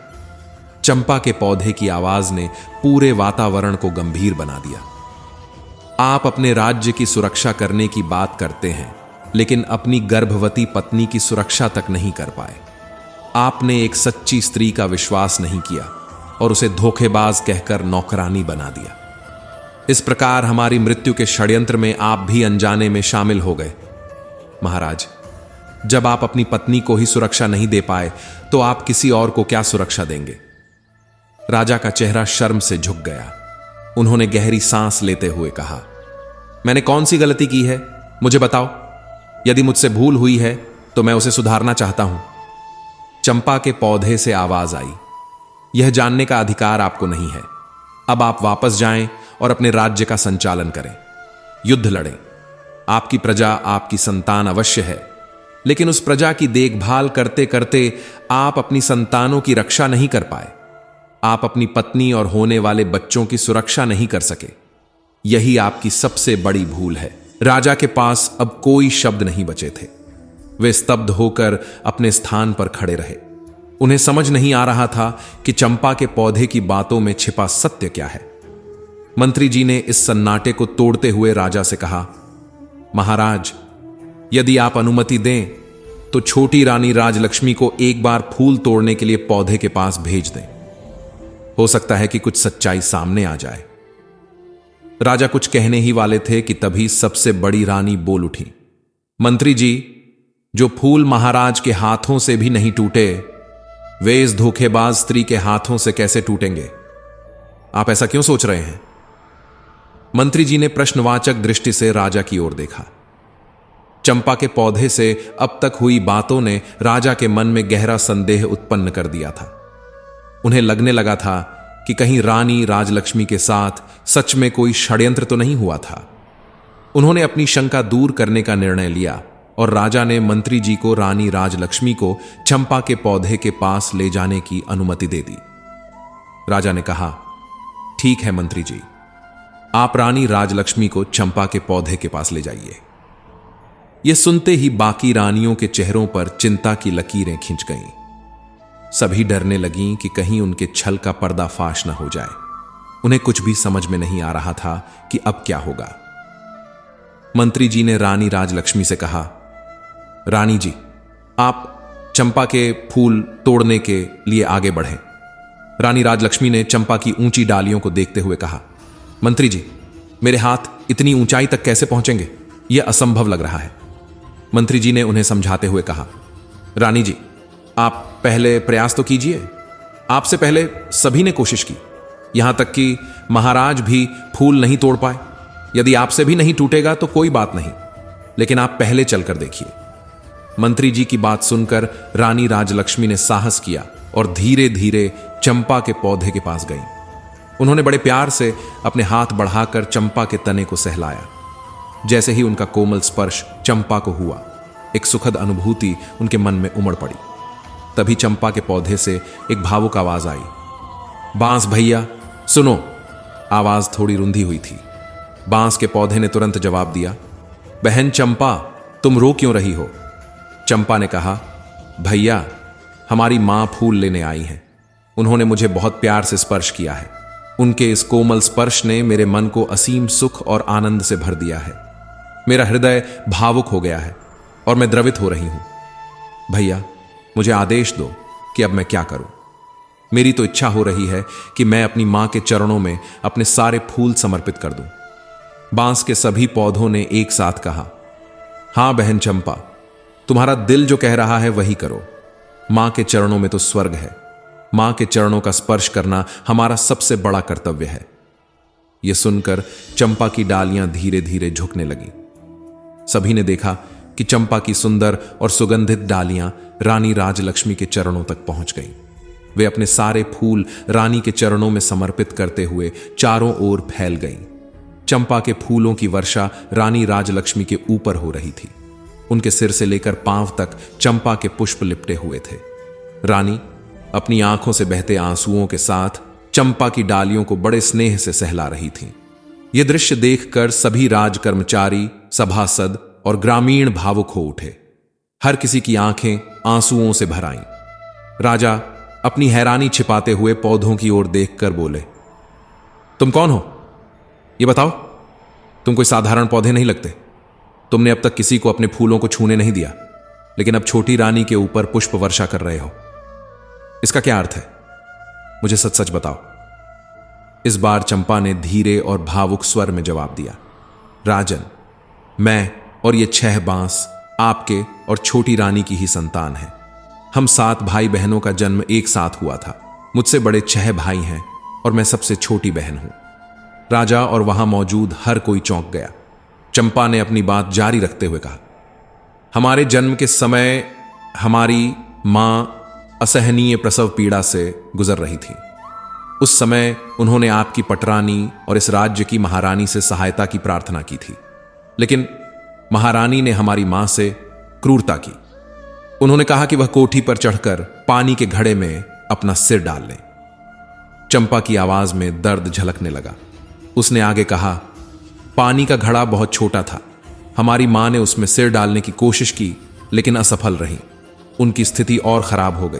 चंपा के पौधे की आवाज ने पूरे वातावरण को गंभीर बना दिया। आप अपने राज्य की सुरक्षा करने की बात करते हैं, लेकिन अपनी गर्भवती पत्नी की सुरक्षा तक नहीं कर पाए। आपने एक सच्ची स्त्री का विश्वास नहीं किया और उसे धोखेबाज कहकर नौकरानी बना दिया। इस प्रकार हमारी मृत्यु के षड्यंत्र में आप भी अनजाने में शामिल हो गए। महाराज, जब आप अपनी पत्नी को ही सुरक्षा नहीं दे पाए तो आप किसी और को क्या सुरक्षा देंगे? राजा का चेहरा शर्म से झुक गया। उन्होंने गहरी सांस लेते हुए कहा, मैंने कौन सी गलती की है, मुझे बताओ। यदि मुझसे भूल हुई है तो मैं उसे सुधारना चाहता हूं। चंपा के पौधे से आवाज आई, यह जानने का अधिकार आपको नहीं है। अब आप वापस जाएं और अपने राज्य का संचालन करें, युद्ध लड़ें। आपकी प्रजा आपकी संतान अवश्य है, लेकिन उस प्रजा की देखभाल करते करते आप अपनी संतानों की रक्षा नहीं कर पाए। आप अपनी पत्नी और होने वाले बच्चों की सुरक्षा नहीं कर सके। यही आपकी सबसे बड़ी भूल है। राजा के पास अब कोई शब्द नहीं बचे थे। वे स्तब्ध होकर अपने स्थान पर खड़े रहे। उन्हें समझ नहीं आ रहा था कि चंपा के पौधे की बातों में छिपा सत्य क्या है। मंत्री जी ने इस सन्नाटे को तोड़ते हुए राजा से कहा, महाराज, यदि आप अनुमति दें तो छोटी रानी राजलक्ष्मी को एक बार फूल तोड़ने के लिए पौधे के पास भेज दें। हो सकता है कि कुछ सच्चाई सामने आ जाए। राजा कुछ कहने ही वाले थे कि तभी सबसे बड़ी रानी बोल उठी, मंत्री जी, जो फूल महाराज के हाथों से भी नहीं टूटे, वे इस धोखेबाज स्त्री के हाथों से कैसे टूटेंगे? आप ऐसा क्यों सोच रहे हैं? मंत्री जी ने प्रश्नवाचक दृष्टि से राजा की ओर देखा। चंपा के पौधे से अब तक हुई बातों ने राजा के मन में गहरा संदेह उत्पन्न कर दिया था। उन्हें लगने लगा था कि कहीं रानी राजलक्ष्मी के साथ सच में कोई षड्यंत्र तो नहीं हुआ था। उन्होंने अपनी शंका दूर करने का निर्णय लिया और राजा ने मंत्री जी को रानी राजलक्ष्मी को चंपा के पौधे के पास ले जाने की अनुमति दे दी। राजा ने कहा, ठीक है मंत्री जी, आप रानी राजलक्ष्मी को चंपा के पौधे के पास ले जाइए। यह सुनते ही बाकी रानियों के चेहरों पर चिंता की लकीरें खिंच गईं। सभी डरने लगीं कि कहीं उनके छल का पर्दाफाश न हो जाए। उन्हें कुछ भी समझ में नहीं आ रहा था कि अब क्या होगा। मंत्री जी ने रानी राजलक्ष्मी से कहा, रानी जी, आप चंपा के फूल तोड़ने के लिए आगे बढ़ें। रानी राजलक्ष्मी ने चंपा की ऊंची डालियों को देखते हुए कहा, मंत्री जी, मेरे हाथ इतनी ऊंचाई तक कैसे पहुंचेंगे? यह असंभव लग रहा है। मंत्री जी ने उन्हें समझाते हुए कहा, रानी जी, आप पहले प्रयास तो कीजिए। आपसे पहले सभी ने कोशिश की, यहां तक कि महाराज भी फूल नहीं तोड़ पाए। यदि आपसे भी नहीं टूटेगा तो कोई बात नहीं, लेकिन आप पहले चलकर देखिए। मंत्री जी की बात सुनकर रानी राजलक्ष्मी ने साहस किया और धीरे धीरे चंपा के पौधे के पास गई। उन्होंने बड़े प्यार से अपने हाथ बढ़ाकर चंपा के तने को सहलाया। जैसे ही उनका कोमल स्पर्श चंपा को हुआ, एक सुखद अनुभूति उनके मन में उमड़ पड़ी। तभी चंपा के पौधे से एक भावुक आवाज आई, बांस भैया सुनो। आवाज थोड़ी रुंधी हुई थी। बांस के पौधे ने तुरंत जवाब दिया, बहन चंपा, तुम रो क्यों रही हो? चंपा ने कहा, भैया हमारी मां फूल लेने आई हैं। उन्होंने मुझे बहुत प्यार से स्पर्श किया है। उनके इस कोमल स्पर्श ने मेरे मन को असीम सुख और आनंद से भर दिया है। मेरा हृदय भावुक हो गया है और मैं द्रवित हो रही हूं। भैया मुझे आदेश दो कि अब मैं क्या करूं। मेरी तो इच्छा हो रही है कि मैं अपनी मां के चरणों में अपने सारे फूल समर्पित कर दूं। बांस के सभी पौधों ने एक साथ कहा, हां बहन चंपा, तुम्हारा दिल जो कह रहा है वही करो। मां के चरणों में तो स्वर्ग है। मां के चरणों का स्पर्श करना हमारा सबसे बड़ा कर्तव्य है। यह सुनकर चंपा की डालियां धीरे धीरे झुकने लगी। सभी ने देखा कि चंपा की सुंदर और सुगंधित डालियां रानी राजलक्ष्मी के चरणों तक पहुंच गईं। वे अपने सारे फूल रानी के चरणों में समर्पित करते हुए चारों ओर फैल गईं। चंपा के फूलों की वर्षा रानी राजलक्ष्मी के ऊपर हो रही थी। उनके सिर से लेकर पांव तक चंपा के पुष्प लिपटे हुए थे। रानी अपनी आंखों से बहते आंसुओं के साथ चंपा की डालियों को बड़े स्नेह से सहला रही थीं। यह दृश्य देखकर सभी राज कर्मचारी, सभासद और ग्रामीण भावुक हो उठे। हर किसी की आंखें आंसुओं से भर आईं। राजा अपनी हैरानी छिपाते हुए पौधों की ओर देखकर बोले, तुम कौन हो? यह बताओ, तुम कोई साधारण पौधे नहीं लगते। तुमने अब तक किसी को अपने फूलों को छूने नहीं दिया, लेकिन अब छोटी रानी के ऊपर पुष्प वर्षा कर रहे हो। इसका क्या अर्थ है? मुझे सच सच बताओ। इस बार चंपा ने धीरे और भावुक स्वर में जवाब दिया, राजन, मैं और ये 6 बांस आपके और छोटी रानी की ही संतान हैं। हम 7 भाई बहनों का जन्म एक साथ हुआ था। मुझसे बड़े 6 भाई हैं और मैं सबसे छोटी बहन हूं। राजा और वहां मौजूद हर कोई चौंक गया। चंपा ने अपनी बात जारी रखते हुए कहा, हमारे जन्म के समय हमारी मां असहनीय प्रसव पीड़ा से गुजर रही थी। उस समय उन्होंने आपकी पटरानी और इस राज्य की महारानी से सहायता की प्रार्थना की थी, लेकिन महारानी ने हमारी मां से क्रूरता की। उन्होंने कहा कि वह कोठी पर चढ़कर पानी के घड़े में अपना सिर डाल लें। चंपा की आवाज में दर्द झलकने लगा। उसने आगे कहा, पानी का घड़ा बहुत छोटा था। हमारी मां ने उसमें सिर डालने की कोशिश की, लेकिन असफल रही। उनकी स्थिति और खराब हो गई।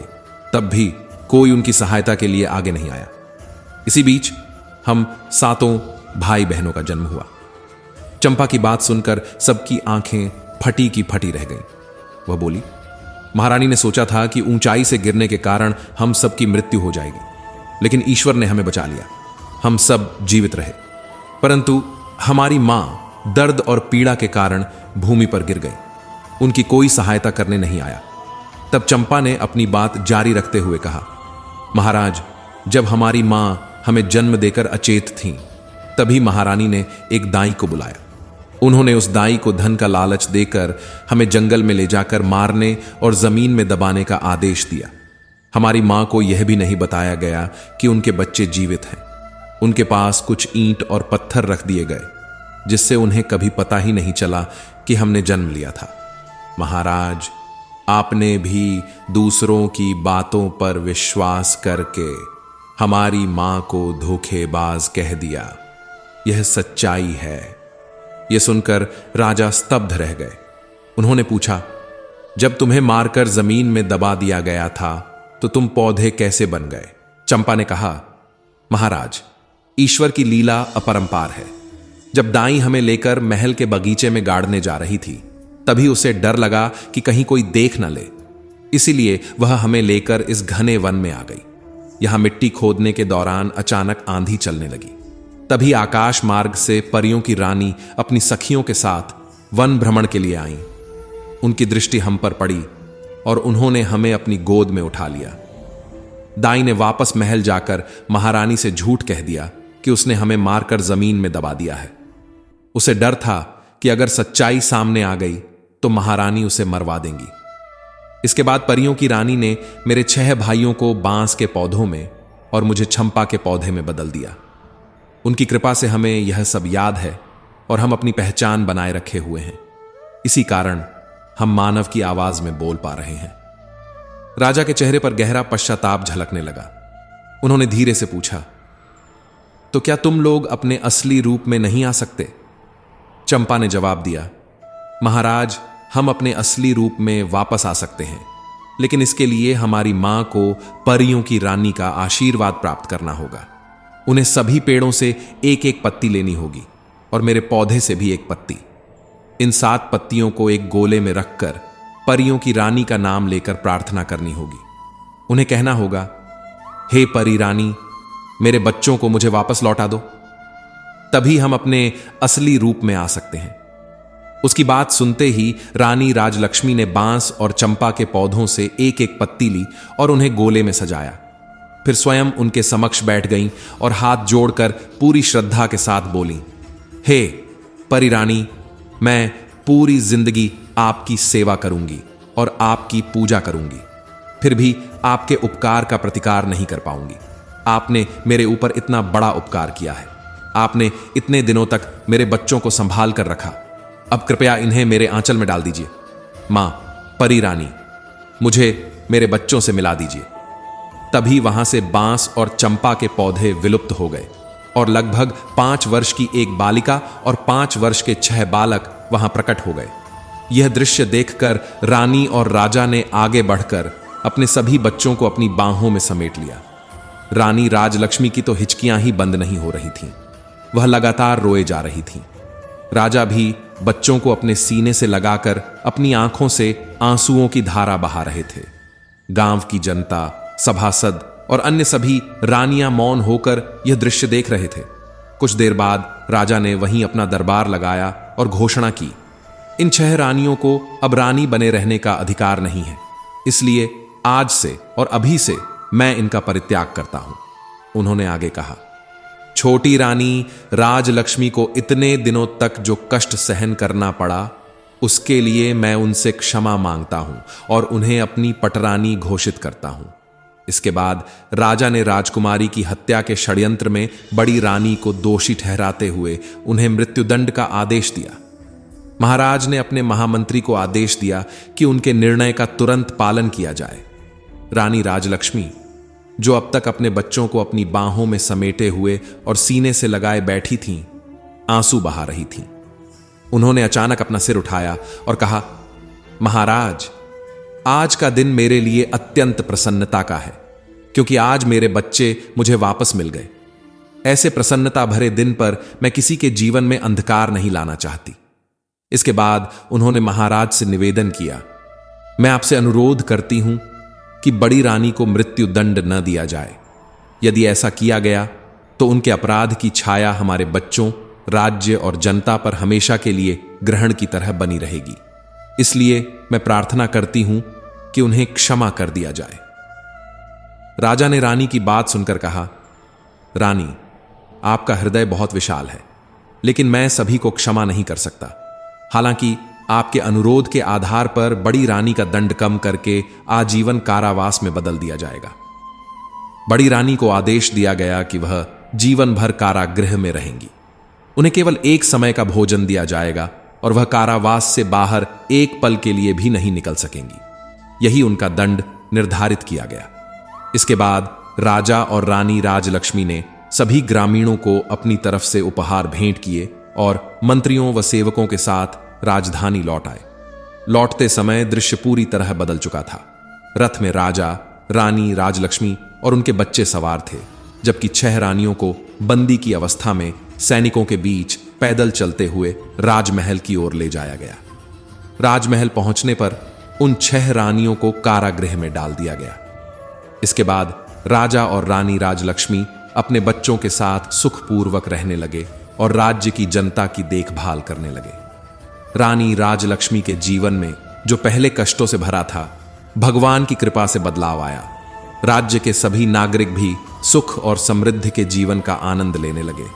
तब भी कोई उनकी सहायता के लिए आगे नहीं आया। इसी बीच हम 7 भाई बहनों का जन्म हुआ। चंपा की बात सुनकर सबकी आंखें फटी की फटी रह गईं। वह बोली, महारानी ने सोचा था कि ऊंचाई से गिरने के कारण हम सबकी मृत्यु हो जाएगी, लेकिन ईश्वर ने हमें बचा लिया। हम सब जीवित रहे, परंतु हमारी मां दर्द और पीड़ा के कारण भूमि पर गिर गई। उनकी कोई सहायता करने नहीं आया। तब चंपा ने अपनी बात जारी रखते हुए कहा, महाराज, जब हमारी मां हमें जन्म देकर अचेत थीं, तभी महारानी ने एक दाई को बुलाया। उन्होंने उस दाई को धन का लालच देकर हमें जंगल में ले जाकर मारने और जमीन में दबाने का आदेश दिया। हमारी मां को यह भी नहीं बताया गया कि उनके बच्चे जीवित हैं। उनके पास कुछ ईंट और पत्थर रख दिए गए, जिससे उन्हें कभी पता ही नहीं चला कि हमने जन्म लिया था। महाराज, आपने भी दूसरों की बातों पर विश्वास करके हमारी मां को धोखेबाज कह दिया। यह सच्चाई है। यह सुनकर राजा स्तब्ध रह गए। उन्होंने पूछा, जब तुम्हें मारकर जमीन में दबा दिया गया था तो तुम पौधे कैसे बन गए? चंपा ने कहा, महाराज, ईश्वर की लीला अपरंपार है। जब दाई हमें लेकर महल के बगीचे में गाड़ने जा रही थी, तभी उसे डर लगा कि कहीं कोई देख न ले, इसीलिए वह हमें लेकर इस घने वन में आ गई। यहां मिट्टी खोदने के दौरान अचानक आंधी चलने लगी। तभी आकाश मार्ग से परियों की रानी अपनी सखियों के साथ वन भ्रमण के लिए आईं। उनकी दृष्टि हम पर पड़ी और उन्होंने हमें अपनी गोद में उठा लिया। दाई ने वापस महल जाकर महारानी से झूठ कह दिया कि उसने हमें मारकर जमीन में दबा दिया है। उसे डर था कि अगर सच्चाई सामने आ गई तो महारानी उसे मरवा देंगी। इसके बाद परियों की रानी ने मेरे 6 भाइयों को बांस के पौधों में और मुझे चंपा के पौधे में बदल दिया। उनकी कृपा से हमें यह सब याद है और हम अपनी पहचान बनाए रखे हुए हैं। इसी कारण हम मानव की आवाज में बोल पा रहे हैं। राजा के चेहरे पर गहरा पश्चाताप झलकने लगा। उन्होंने धीरे से पूछा, तो क्या तुम लोग अपने असली रूप में नहीं आ सकते? चंपा ने जवाब दिया, महाराज, हम अपने असली रूप में वापस आ सकते हैं, लेकिन इसके लिए हमारी मां को परियों की रानी का आशीर्वाद प्राप्त करना होगा। उन्हें सभी पेड़ों से एक एक पत्ती लेनी होगी और मेरे पौधे से भी एक पत्ती। इन 7 पत्तियों को एक गोले में रखकर परियों की रानी का नाम लेकर प्रार्थना करनी होगी। उन्हें कहना होगा, हे परी रानी, मेरे बच्चों को मुझे वापस लौटा दो, तभी हम अपने असली रूप में आ सकते हैं। उसकी बात सुनते ही रानी राजलक्ष्मी ने बांस और चंपा के पौधों से एक एक पत्ती ली और उन्हें गोले में सजाया। फिर स्वयं उनके समक्ष बैठ गईं और हाथ जोड़कर पूरी श्रद्धा के साथ बोली, हे परी रानी, मैं पूरी जिंदगी आपकी सेवा करूंगी और आपकी पूजा करूंगी, फिर भी आपके उपकार का प्रतिकार नहीं कर पाऊंगी। आपने मेरे ऊपर इतना बड़ा उपकार किया है। आपने इतने दिनों तक मेरे बच्चों को संभाल कर रखा। अब कृपया इन्हें मेरे आंचल में डाल दीजिए। मां परी रानी, मुझे मेरे बच्चों से मिला दीजिए। तभी वहां से बांस और चंपा के पौधे विलुप्त हो गए और लगभग 5 वर्ष की एक बालिका और 5 वर्ष के 6 बालक वहां प्रकट हो गए। यह दृश्य देखकर रानी और राजा ने आगे बढ़कर अपने सभी बच्चों को अपनी बाहों में समेट लिया। रानी राजलक्ष्मी की तो हिचकियां ही बंद नहीं हो रही थीं। वह लगातार रोए जा रही थीं। राजा भी बच्चों को अपने सीने से लगाकर अपनी आंखों से आंसुओं की धारा बहा रहे थे। गांव की जनता, सभासद और अन्य सभी रानियां मौन होकर यह दृश्य देख रहे थे। कुछ देर बाद राजा ने वहीं अपना दरबार लगाया और घोषणा की, इन 6 रानियों को अब रानी बने रहने का अधिकार नहीं है, इसलिए आज से और अभी से मैं इनका परित्याग करता हूं। उन्होंने आगे कहा, छोटी रानी राजलक्ष्मी को इतने दिनों तक जो कष्ट सहन करना पड़ा, उसके लिए मैं उनसे क्षमा मांगता हूं और उन्हें अपनी पटरानी घोषित करता हूं। इसके बाद राजा ने राजकुमारी की हत्या के षड्यंत्र में बड़ी रानी को दोषी ठहराते हुए उन्हें मृत्युदंड का आदेश दिया। महाराज ने अपने महामंत्री को आदेश दिया कि उनके निर्णय का तुरंत पालन किया जाए। रानी राजलक्ष्मी, जो अब तक अपने बच्चों को अपनी बाहों में समेटे हुए और सीने से लगाए बैठी थीं, आंसू बहा रही थीं। उन्होंने अचानक अपना सिर उठाया और कहा, महाराज, आज का दिन मेरे लिए अत्यंत प्रसन्नता का है, क्योंकि आज मेरे बच्चे मुझे वापस मिल गए। ऐसे प्रसन्नता भरे दिन पर मैं किसी के जीवन में अंधकार नहीं लाना चाहती। इसके बाद उन्होंने महाराज से निवेदन किया, मैं आपसे अनुरोध करती हूं कि बड़ी रानी को मृत्यु दंड न दिया जाए। यदि ऐसा किया गया तो उनके अपराध की छाया हमारे बच्चों, राज्य और जनता पर हमेशा के लिए ग्रहण की तरह बनी रहेगी। इसलिए मैं प्रार्थना करती हूं कि उन्हें क्षमा कर दिया जाए। राजा ने रानी की बात सुनकर कहा, रानी, आपका हृदय बहुत विशाल है, लेकिन मैं सभी को क्षमा नहीं कर सकता। हालांकि आपके अनुरोध के आधार पर बड़ी रानी का दंड कम करके आजीवन कारावास में बदल दिया जाएगा। बड़ी रानी को आदेश दिया गया कि वह जीवन भर कारागृह में रहेंगी। उन्हें केवल एक समय का भोजन दिया जाएगा और वह कारावास से बाहर एक पल के लिए भी नहीं निकल सकेंगी। यही उनका दंड निर्धारित किया गया। इसके बाद राजा और रानी राजलक्ष्मी ने सभी ग्रामीणों को अपनी तरफ से उपहार भेंट किए और मंत्रियों व सेवकों के साथ राजधानी लौट आए। लौटते समय दृश्य पूरी तरह बदल चुका था। रथ में राजा, रानी राजलक्ष्मी और उनके बच्चे सवार थे, जबकि 6 रानियों को बंदी की अवस्था में सैनिकों के बीच पैदल चलते हुए राजमहल की ओर ले जाया गया। राजमहल पहुंचने पर उन 6 रानियों को कारागृह में डाल दिया गया। इसके बाद राजा और रानी राजलक्ष्मी अपने बच्चों के साथ सुखपूर्वक रहने लगे और राज्य की जनता की देखभाल करने लगे। रानी राजलक्ष्मी के जीवन में जो पहले कष्टों से भरा था, भगवान की कृपा से बदलाव आया। राज्य के सभी नागरिक भी सुख और समृद्धि के जीवन का आनंद लेने लगे।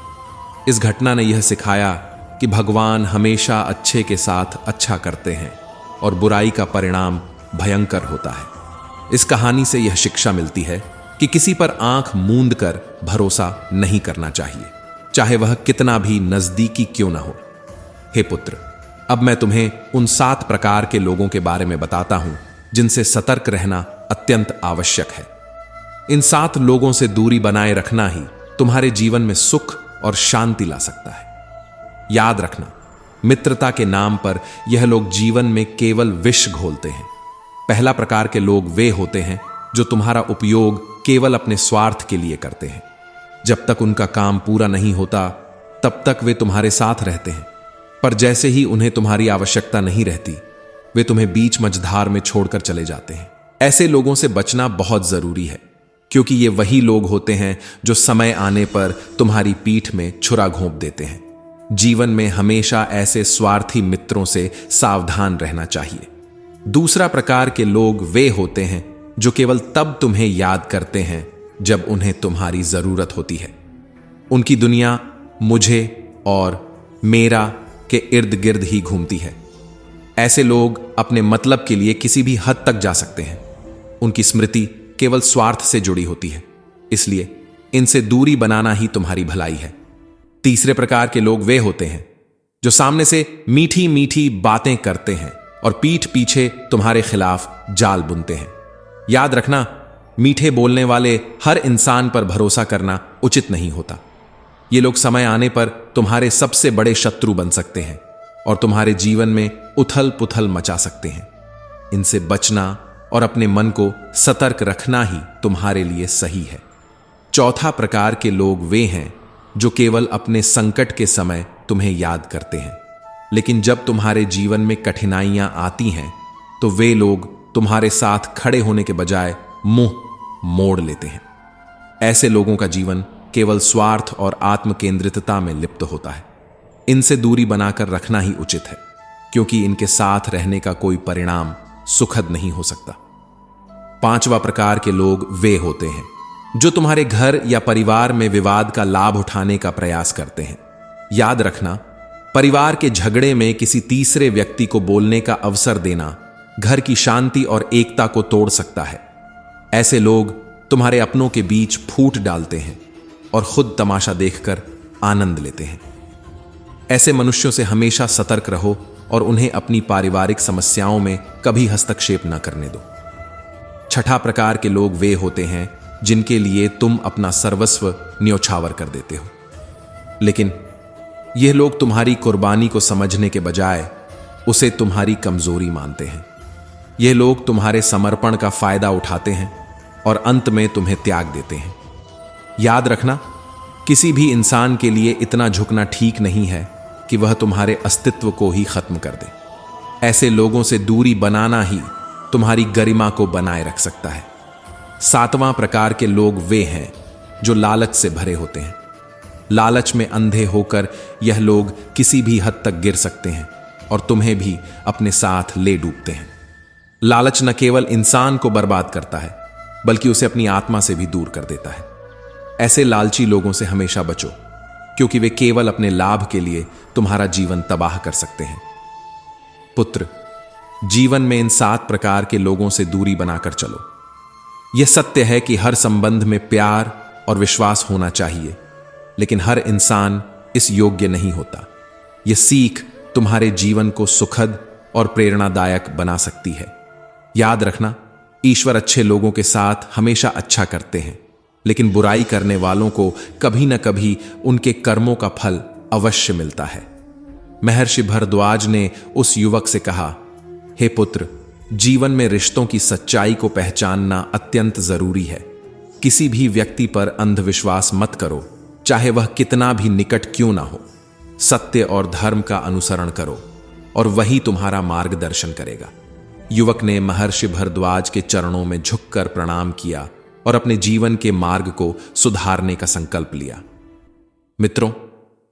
इस घटना ने यह सिखाया कि भगवान हमेशा अच्छे के साथ अच्छा करते हैं और बुराई का परिणाम भयंकर होता है। इस कहानी से यह शिक्षा मिलती है कि किसी पर आंख मूंद कर भरोसा नहीं करना चाहिए, चाहे वह कितना भी नजदीकी क्यों ना हो। हे पुत्र, अब मैं तुम्हें उन 7 प्रकार के लोगों के बारे में बताता हूं जिनसे सतर्क रहना अत्यंत आवश्यक है। इन 7 लोगों से दूरी बनाए रखना ही तुम्हारे जीवन में सुख और शांति ला सकता है। याद रखना, मित्रता के नाम पर यह लोग जीवन में केवल विष घोलते हैं। पहला प्रकार के लोग वे होते हैं जो तुम्हारा उपयोग केवल अपने स्वार्थ के लिए करते हैं। जब तक उनका काम पूरा नहीं होता तब तक वे तुम्हारे साथ रहते हैं, पर जैसे ही उन्हें तुम्हारी आवश्यकता नहीं रहती वे तुम्हें बीच मझधार में छोड़कर चले जाते हैं। ऐसे लोगों से बचना बहुत जरूरी है, क्योंकि ये वही लोग होते हैं जो समय आने पर तुम्हारी पीठ में छुरा घोंप देते हैं। जीवन में हमेशा ऐसे स्वार्थी मित्रों से सावधान रहना चाहिए। दूसरा प्रकार के लोग वे होते हैं जो केवल तब तुम्हें याद करते हैं जब उन्हें तुम्हारी जरूरत होती है। उनकी दुनिया मुझे और मेरा के इर्द गिर्द ही घूमती है। ऐसे लोग अपने मतलब के लिए किसी भी हद तक जा सकते हैं। उनकी स्मृति केवल स्वार्थ से जुड़ी होती है, इसलिए इनसे दूरी बनाना ही तुम्हारी भलाई है। तीसरे प्रकार के लोग वे होते हैं जो सामने से मीठी मीठी बातें करते हैं और पीठ पीछे तुम्हारे खिलाफ जाल बुनते हैं। याद रखना, मीठे बोलने वाले हर इंसान पर भरोसा करना उचित नहीं होता। ये लोग समय आने पर तुम्हारे सबसे बड़े शत्रु बन सकते हैं और तुम्हारे जीवन में उथल पुथल मचा सकते हैं। इनसे बचना और अपने मन को सतर्क रखना ही तुम्हारे लिए सही है। चौथा प्रकार के लोग वे हैं जो केवल अपने संकट के समय तुम्हें याद करते हैं, लेकिन जब तुम्हारे जीवन में कठिनाइयां आती हैं तो वे लोग तुम्हारे साथ खड़े होने के बजाय मुंह मोड़ लेते हैं। ऐसे लोगों का जीवन केवल स्वार्थ और आत्मकेंद्रितता में लिप्त होता है। इनसे दूरी बनाकर रखना ही उचित है, क्योंकि इनके साथ रहने का कोई परिणाम सुखद नहीं हो सकता। पांचवा प्रकार के लोग वे होते हैं जो तुम्हारे घर या परिवार में विवाद का लाभ उठाने का प्रयास करते हैं। याद रखना, परिवार के झगड़े में किसी तीसरे व्यक्ति को बोलने का अवसर देना घर की शांति और एकता को तोड़ सकता है। ऐसे लोग तुम्हारे अपनों के बीच फूट डालते हैं और खुद तमाशा देखकर आनंद लेते हैं। ऐसे मनुष्यों से हमेशा सतर्क रहो और उन्हें अपनी पारिवारिक समस्याओं में कभी हस्तक्षेप न करने दो। छठा प्रकार के लोग वे होते हैं जिनके लिए तुम अपना सर्वस्व न्योछावर कर देते हो, लेकिन ये लोग तुम्हारी कुर्बानी को समझने के बजाय उसे तुम्हारी कमजोरी मानते हैं। ये लोग तुम्हारे समर्पण का फायदा उठाते हैं और अंत में तुम्हें त्याग देते हैं। याद रखना, किसी भी इंसान के लिए इतना झुकना ठीक नहीं है कि वह तुम्हारे अस्तित्व को ही खत्म कर दे। ऐसे लोगों से दूरी बनाना ही तुम्हारी गरिमा को बनाए रख सकता है। सातवां प्रकार के लोग वे हैं जो लालच से भरे होते हैं। लालच में अंधे होकर यह लोग किसी भी हद तक गिर सकते हैं और तुम्हें भी अपने साथ ले डूबते हैं। लालच न केवल इंसान को बर्बाद करता है, बल्कि उसे अपनी आत्मा से भी दूर कर देता है। ऐसे लालची लोगों से हमेशा बचो, क्योंकि वे केवल अपने लाभ के लिए तुम्हारा जीवन तबाह कर सकते हैं। पुत्र, जीवन में इन 7 प्रकार के लोगों से दूरी बनाकर चलो। यह सत्य है कि हर संबंध में प्यार और विश्वास होना चाहिए, लेकिन हर इंसान इस योग्य नहीं होता। यह सीख तुम्हारे जीवन को सुखद और प्रेरणादायक बना सकती है। याद रखना, ईश्वर अच्छे लोगों के साथ हमेशा अच्छा करते हैं, लेकिन बुराई करने वालों को कभी न कभी उनके कर्मों का फल अवश्य मिलता है। महर्षि भरद्वाज ने उस युवक से कहा, हे पुत्र, जीवन में रिश्तों की सच्चाई को पहचानना अत्यंत जरूरी है। किसी भी व्यक्ति पर अंधविश्वास मत करो, चाहे वह कितना भी निकट क्यों ना हो। सत्य और धर्म का अनुसरण करो और वही तुम्हारा मार्गदर्शन करेगा। युवक ने महर्षि भरद्वाज के चरणों में झुककर प्रणाम किया और अपने जीवन के मार्ग को सुधारने का संकल्प लिया। मित्रों,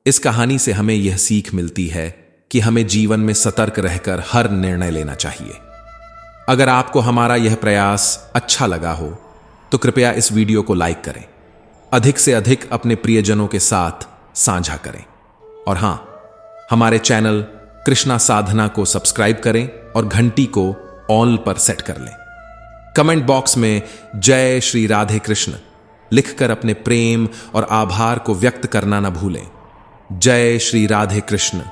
इस कहानी से हमें यह सीख मिलती है कि हमें जीवन में सतर्क रहकर हर निर्णय लेना चाहिए। अगर आपको हमारा यह प्रयास अच्छा लगा हो तो कृपया इस वीडियो को लाइक करें, अधिक से अधिक अपने प्रियजनों के साथ साझा करें और हाँ, हमारे चैनल कृष्णा साधना को सब्सक्राइब करें और घंटी को ऑल पर सेट कर लें। कमेंट बॉक्स में जय श्री राधे कृष्ण लिखकर अपने प्रेम और आभार को व्यक्त करना न भूलें। जय श्री राधे कृष्ण।